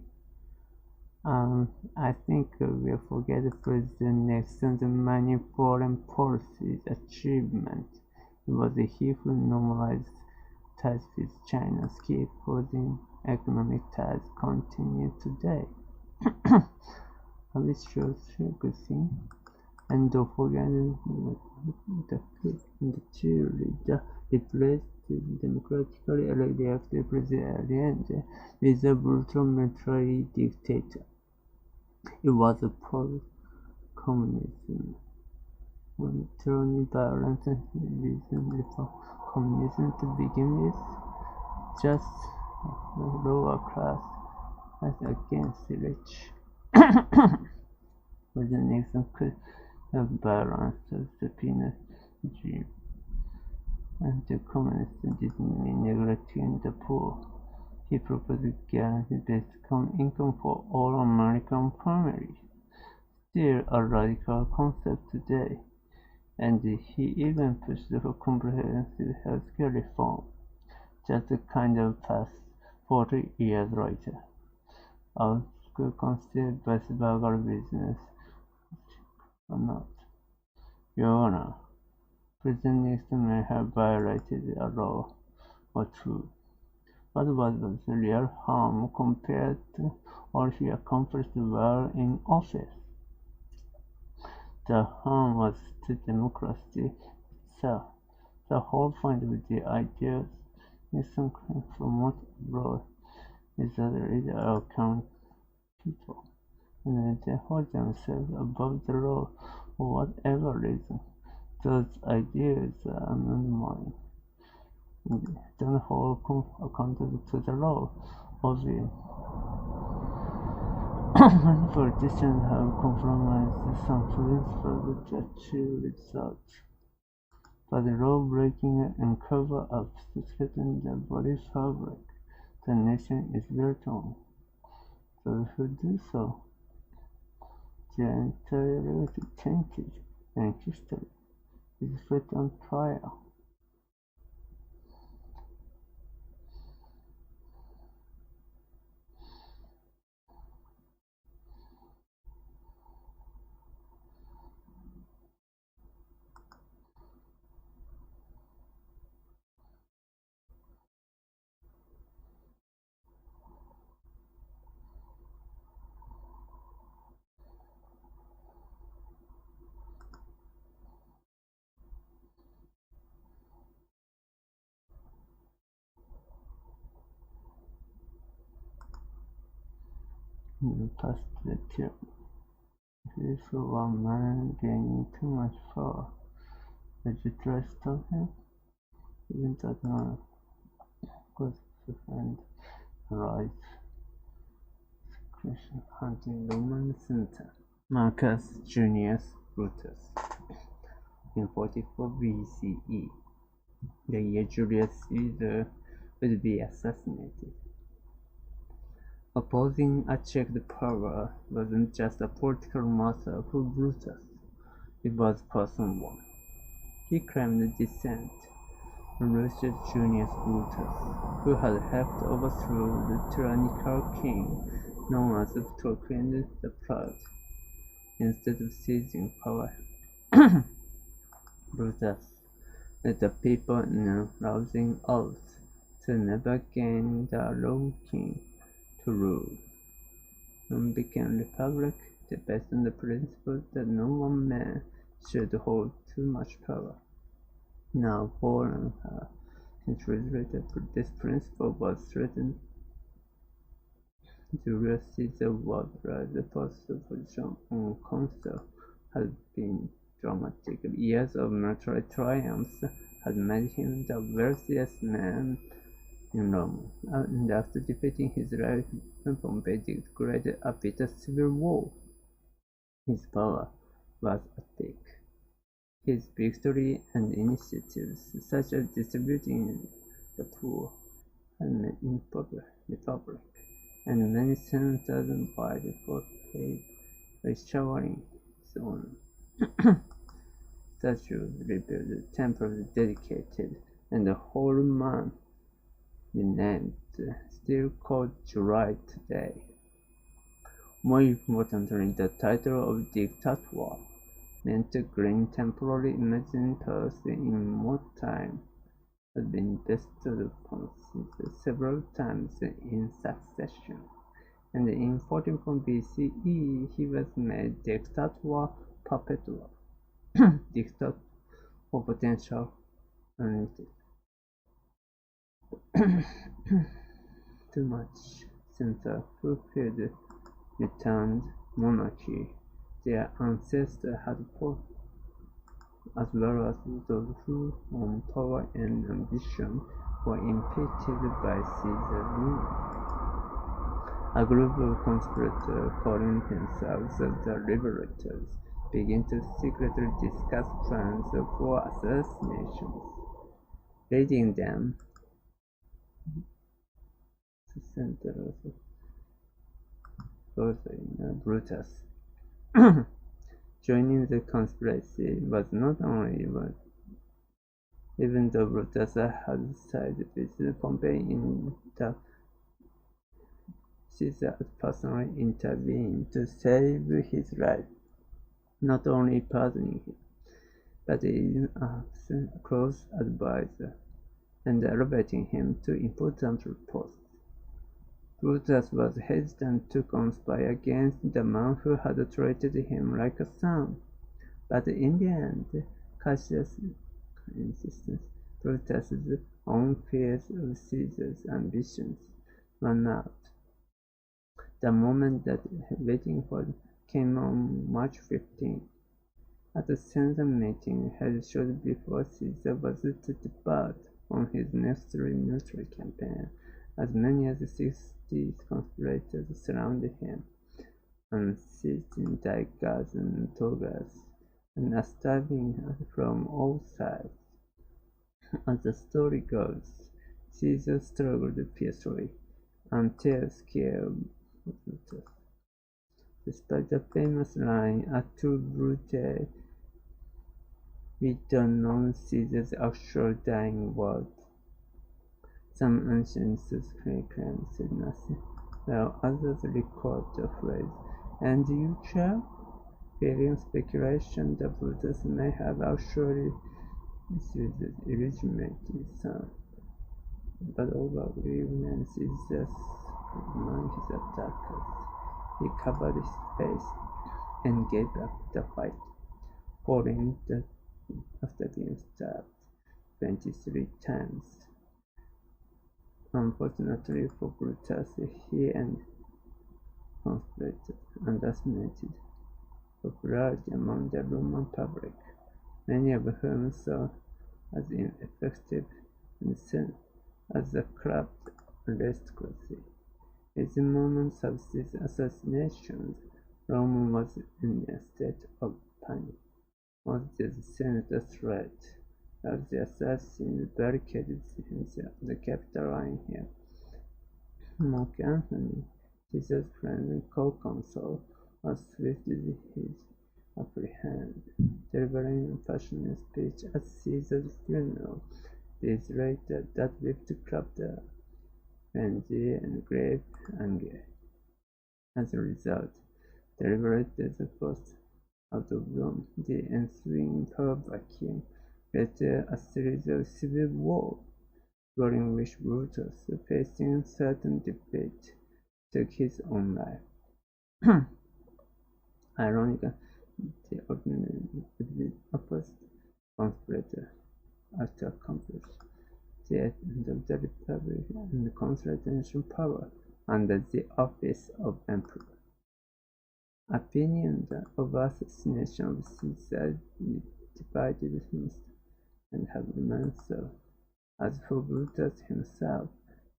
I think we forget President Nixon's many foreign policy achievements. It was he who normalized ties with China, keeping economic ties continue today. Which shows a good thing. And don't forget the cheerleader replaced the democratically elected president with a brutal military dictator. It was a post-communism, when tyranny, violence, and reason for communism to begin with, just the lower class as against the rich. But the Nixon could have balanced the subpoena regime, and the communists didn't mean neglecting the poor. He proposed guaranteed basic income for all American families, still a radical concept today, and he even pushed for comprehensive healthcare reform, just a kind of path 40 years later. Our school considered best burger business or not. Your Honor, President Nixon may have violated a law or two, but what was the real harm compared to all he accomplished while in office? The harm was to democracy itself. The whole point of the ideas Nixon promoted abroad is that the leader of common people, and they hold themselves above the law for whatever reason. Those ideas are undermined. Don't hold accountable to the law. Obviously, many politicians have compromised some principles to achieve results. But the law-breaking and cover-ups to threaten the body fabric the nation is built on. Those who do so, their entire legacy changes, and history is put on trial. In the past lecture, if for one man gaining too much power, would you try to stop him? Even that man was to find right question hunting Roman center. Marcus Junius Brutus. In 44 BCE, the year Julius Caesar would be assassinated. Opposing unchecked power wasn't just a political matter for Brutus, it was a personal one. He claimed descent from Lucius Junius Brutus, who had helped overthrow the tyrannical king known as Tarquin the Proud. Instead of seizing power, Brutus led the people in a rousing oath to never again allow king to rule. Rome became a republic, based on the principle that no one man should hold too much power. Now, 4.5 centuries later, this principle was threatened. Julius Caesar was the first position on council had been dramatic years of military triumphs had made him the wealthiest man in Rome, and after defeating his rival from Beijing to create a bitter civil war, his power was at peak. His victory and initiatives, such as distributing the poor, had made in republic, and many senators vied for favor by showering his own statues rebuilt, temples dedicated, and the whole month renamed, still called July today. More importantly, the title of dictator meant to gain temporary immediate in more time has been bestowed upon Caesar several times in succession, and in 44 BCE he was made dictator perpetual, dictator for potential unlimited. Too much since the fulfilled returned monarchy their ancestors had fought, as well as those whose own power and ambition were impeded by Caesar's rule. A group of conspirators calling themselves the Liberators began to secretly discuss plans for assassinations, leading them to center of Brutus. Joining the conspiracy was not only one, even though Brutus had sided with Pompey in the Caesar had personally intervened to save his life, not only pardoning him, but even as a close advisor and elevating him to important posts. Brutus was hesitant to conspire against the man who had treated him like a son, but in the end, Cassius' insistence, Brutus's own fears of Caesar's ambitions won out. The moment that waiting for came on March 15, at the Senate meeting held shortly before Caesar was to depart on his next military campaign. As many as 60 conspirators surrounded him, unseating daggers and togas, and stabbing from all sides. As the story goes, Caesar struggled fiercely until scared Brutus. Despite the famous line, "A tu brute," we don't know Caesar's actual dying words. Some ancient claims said nothing, while others record the phrase, "And you, child?" feeling speculation that Brutus may have actually Caesar's illegitimate son. But overall, when Caesar among his attackers, he covered his face and gave up the fight, falling after being stabbed 23 times. Unfortunately for Brutus, he and conspirators underestimated popularity among the Roman public, many of whom saw as ineffective and seen as a corrupt aristocracy. In the moments of these assassinations, Rome was in a state of panic. Moses sent a threat as the assassins barricaded the capital line here. Mark Antony, Caesar's friend and co-consul, was swift in his apprehension, delivering a passionate speech at Caesar's funeral. Days later, that whipped the frenzy and grave anger. As a result, the Liberators forced out of Rome. The ensuing power vacuum led to a series of civil wars, during which Brutus, facing certain defeat, took his own life. Ironically, the opposite conspirator, after accomplished the end of the Republic and consolidation power under the office of Emperor. Opinions of assassination of suicide divided him and have remained so. As for Brutus himself,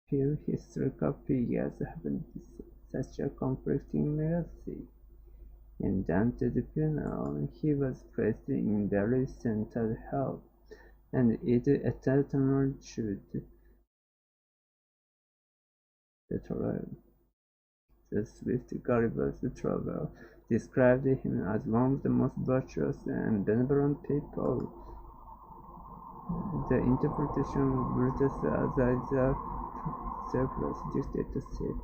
few historical figures have such a conflicting legacy. In Dante's funeral, he was placed in very centered health, and it eternally should deteriorate. The swift Gulliver's Travel described him as one of the most virtuous and benevolent people. The interpretation of Brutus as either selfless dictatorship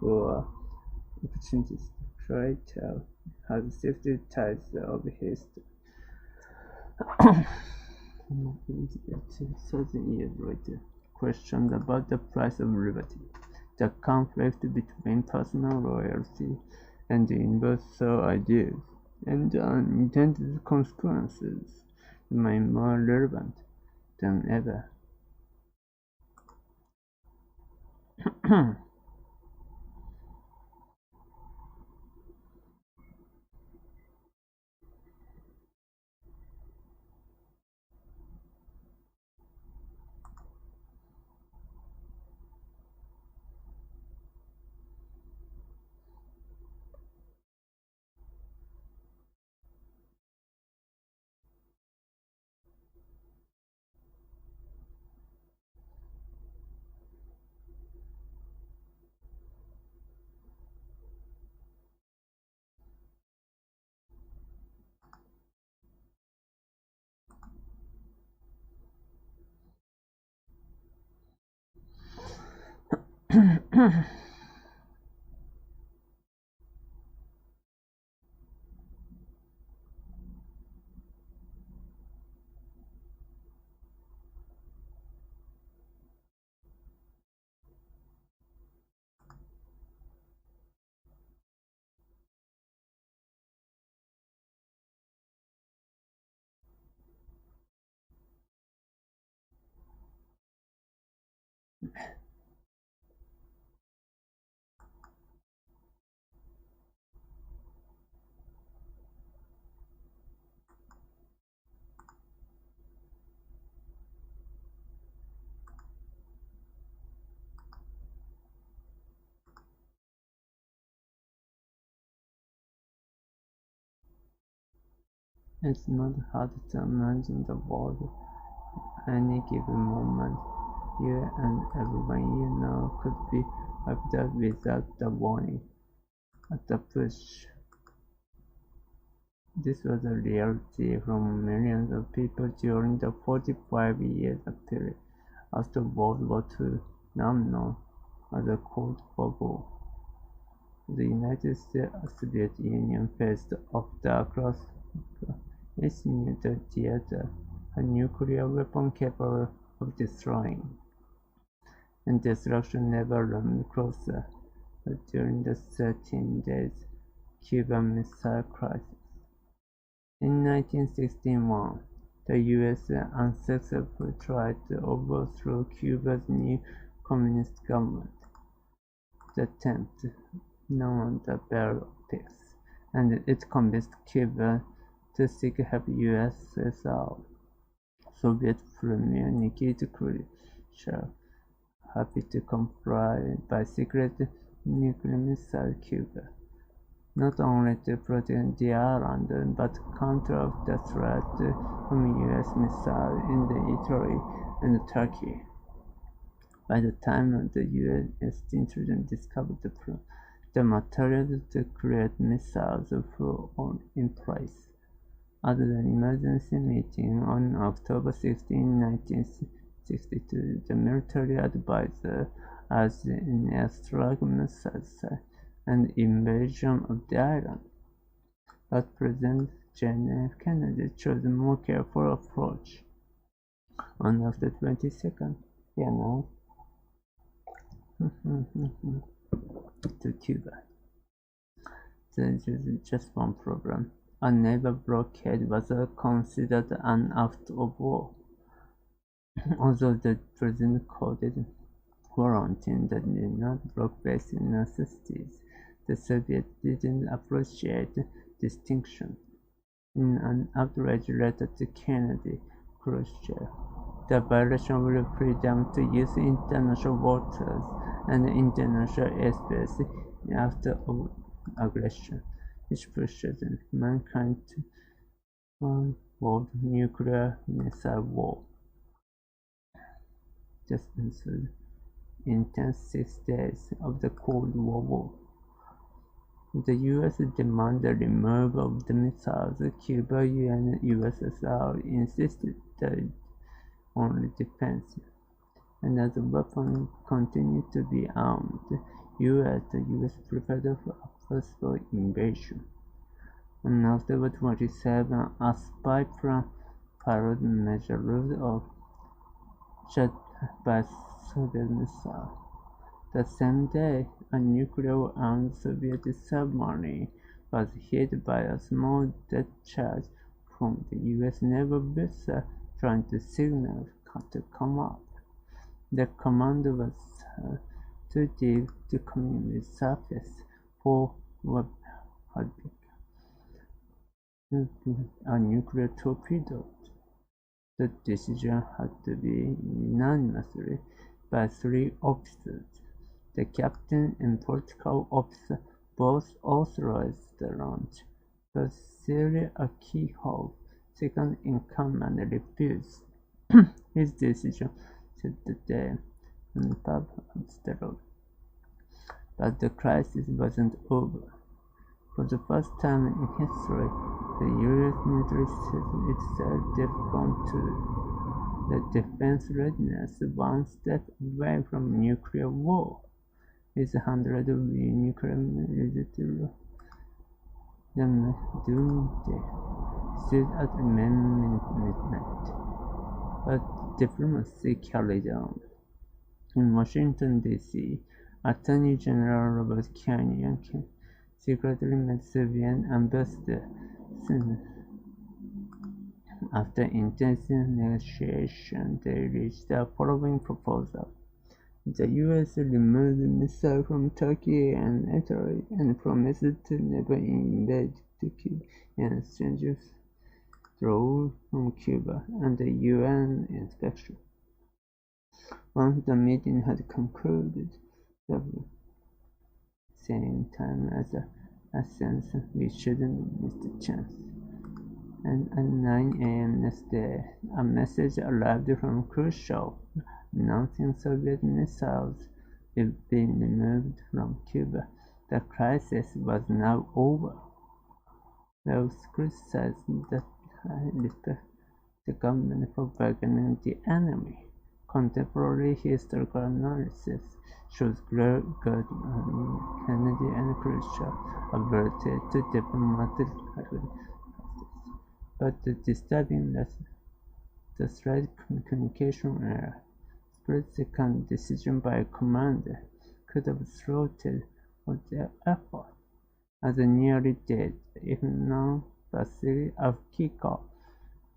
or opportunist creator has shifted tides of history. 2,000 years later, questions about the price of liberty, the conflict between personal loyalty and universal ideals, and the unintended consequences remain more relevant than ever. It's not hard to imagine the world. Any given moment, you and everyone you know could be wiped out without the warning. At the push. This was a reality from millions of people during the 45 years period after World War II, now known as the Cold War. The United States Soviet Union faced off across its nuclear theater, a nuclear weapon capable of destroying, and destruction never loomed closer during the 13 days Cuban Missile Crisis. In 1961, the U.S. unsuccessfully tried to overthrow Cuba's new communist government. The attempt, known as the Battle of Peace, and it convinced Cuba to seek help USSR. Soviet Premier Nikita Khrushchev, happy to comply by secret nuclear missile Cuba, not only to protect the island but counteract the threat from U.S. missiles in Italy and Turkey. By the time the U.S. intelligence discovered the materials to create missiles were in place. At an emergency meeting on October 16, 1962, the military advisor urged an airstrike missiles and invasion of the island. But President John F. Kennedy chose a more careful approach. On October 22nd, he announced to Cuba. There is just one problem. A naval blockade was considered an act of war. Although the president called it quarantine that did not block basic necessities, The Soviets didn't appreciate distinction. In an outrage letter to Kennedy, Khrushchev, the violation of freedom to use international waters and international airspace in act of aggression, which pushes mankind to one world nuclear missile war. Just ensued intense 6 days of the Cold War. The U.S. demanded the removal of the missiles. Cuba and USSR insisted that only defensive, and as the weapons continued to be armed, the U.S. prepared for a possible invasion. On October 27, a spy plane followed major route of shot by Soviet missiles. The same day, a nuclear-armed Soviet submarine was hit by a small discharge from the U.S. naval vessel trying to signal to come up. The command was too deep to commune with surface for a nuclear torpedo. The decision had to be unanimously by 3 officers. The captain and political officer both authorized the launch, but Celia Akihov, second in command, refused. His decision set the day on top of the road. But the crisis wasn't over. For the first time in history, the U.S. military set itself DEFCON 2, the defense readiness, one step away from nuclear war. With hundreds of nuclear military, the doomsday stood at midnight, but diplomacy carried on. In Washington, D.C., Attorney General Robert Kennedy secretly met Soviet ambassador After intensive negotiation, they reached the following proposal. The U.S. removed missiles from Turkey and Italy and promised to never invade Cuba in exchange withdrawal from Cuba and the UN inspection. Once the meeting had concluded, the same time as a sense we shouldn't miss the chance. And at 9 a.m. next day, a message arrived from Khrushchev announcing Soviet missiles had been removed from Cuba. The crisis was now over. Those criticized that respect the government for bargaining the enemy. Contemporary historical analysis shows Kennedy and Khrushchev averted to diplomatic crisis. But the disturbing lesson, the slight communication error, split-second decision by a commander could have thwarted all their effort. As nearly dead, if not Vasily Avkikov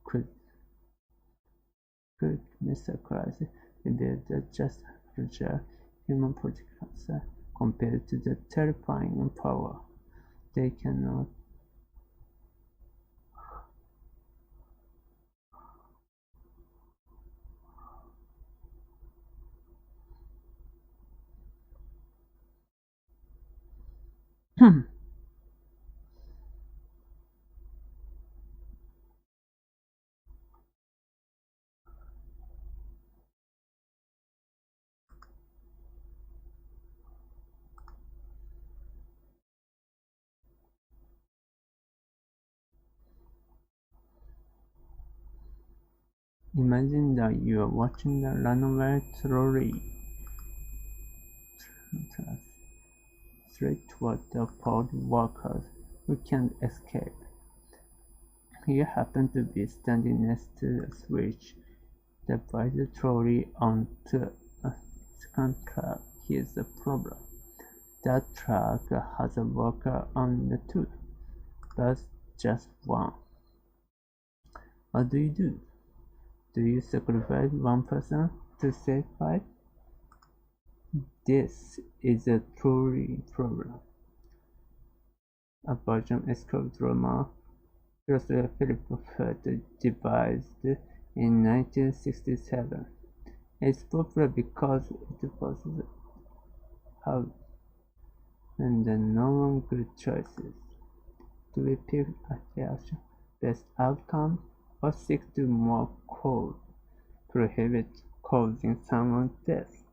could missile crisis revealed the just fragile human political side compared to the terrifying power they cannot Imagine that you are watching the runaway trolley straight toward the port workers who can't escape. You happen to be standing next to a switch that binds the trolley onto a second truck. Here's the problem. That truck has a worker on the too, but just one. What do you do? Do you sacrifice one person to save 5? This is a trolley problem. a version of escape drama philosopher Philip devised in 1967. It's popular because it was how and no one good choices. Do we pick a reaction best outcome or stick to more code, prohibit causing someone's death?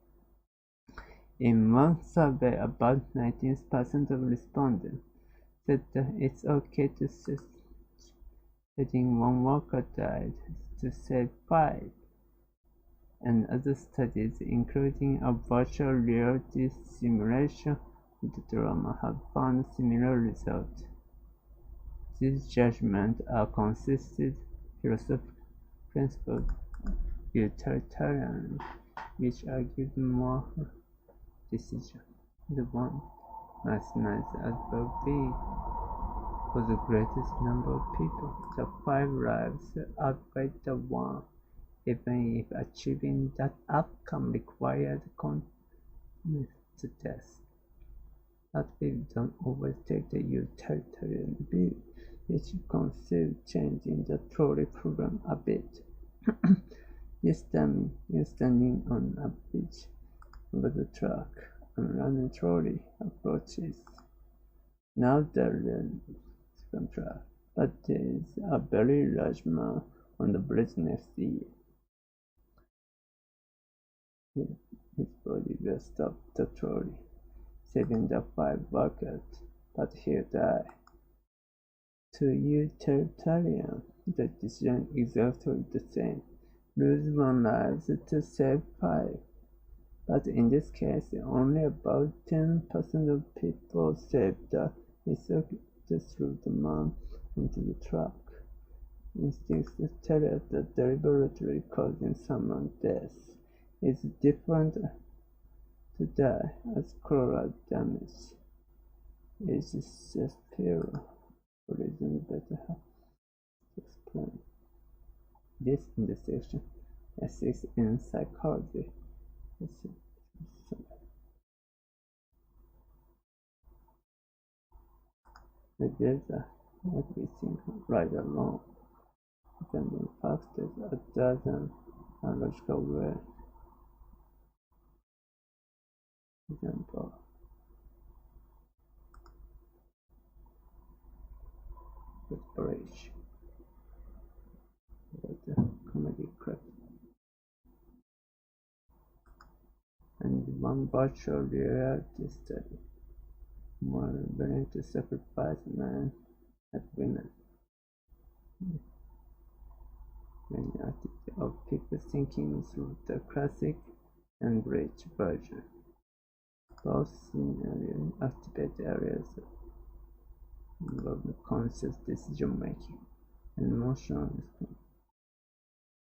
In one survey, about 19% of respondents said that it's okay to switch, letting one worker died to save 5. And other studies, including a virtual reality simulation of the drama, have found similar results. These judgments are consistent philosophical principles of utilitarianism, which argued more decision. The one maximized as well-being for the greatest number of people. The 5 lives outweigh the 1, even if achieving that outcome required commitment to death. But we don't always take the utilitarian view, which conceives changing the trolley program a bit. This time, you're standing on a beach with a truck and running trolley approaches. Now there is a truck, but there is a very large man on the bridge next to you. His body will stop the trolley, saving the 5 workers, but he'll die. To utilitarian, the decision is exactly the same. Lose 1 life to save 5. But in this case, only about 10% of people saved the instincts through the man into the truck. Instincts tell us that deliberately causing someone's death is different to die as collateral damage. It's just pure reason better have to explain. This intersection exists in psychology. The data what we think right along depending factors a dozen logical way. Example. Bridge. The comedy crap. And one virtual reality study. More willing to sacrifice men and women. Many attitude of people thinking through the classic and bridge version. Both scenarios activate areas of conscious decision making and emotional response.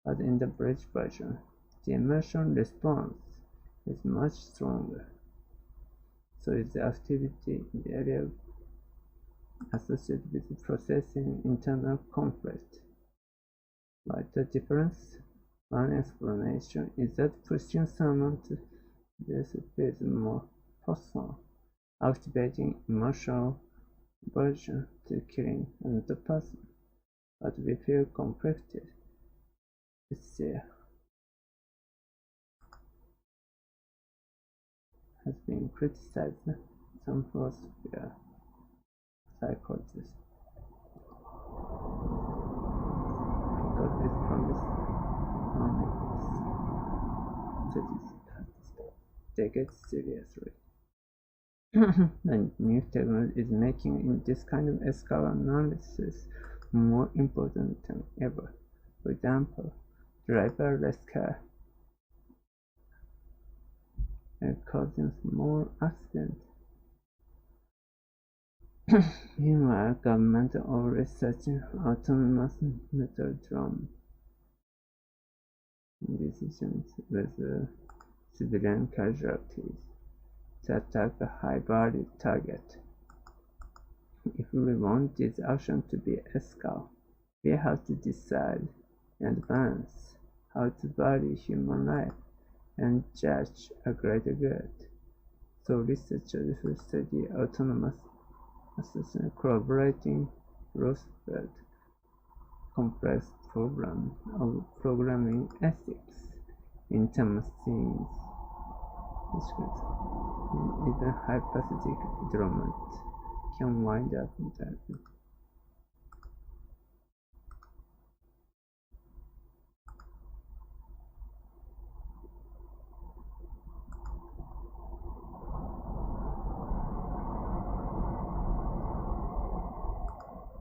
But in the bridge version, the emotional response is much stronger. So is the activity in the area associated with processing internal conflict. But the difference? One explanation is that pushing someone to this feels more personal, activating emotional aversion to killing another person. But we feel conflicted. It's there. Has been criticized. Some philosophers, psychologists, because it promises take it seriously. And new technology is making this kind of ethical analysis more important than ever. For example, driverless car causing more accidents. Meanwhile, government are researching autonomous metal drone decisions with civilian casualties to attack a high-value target. If we want this action to be ethical, we have to decide in advance how to value human life and judge a greater good. So researchers who study autonomous assistant collaborating Roosevelt complex problem of programming ethics in terms scenes. Even hypothetical development can wind up in that.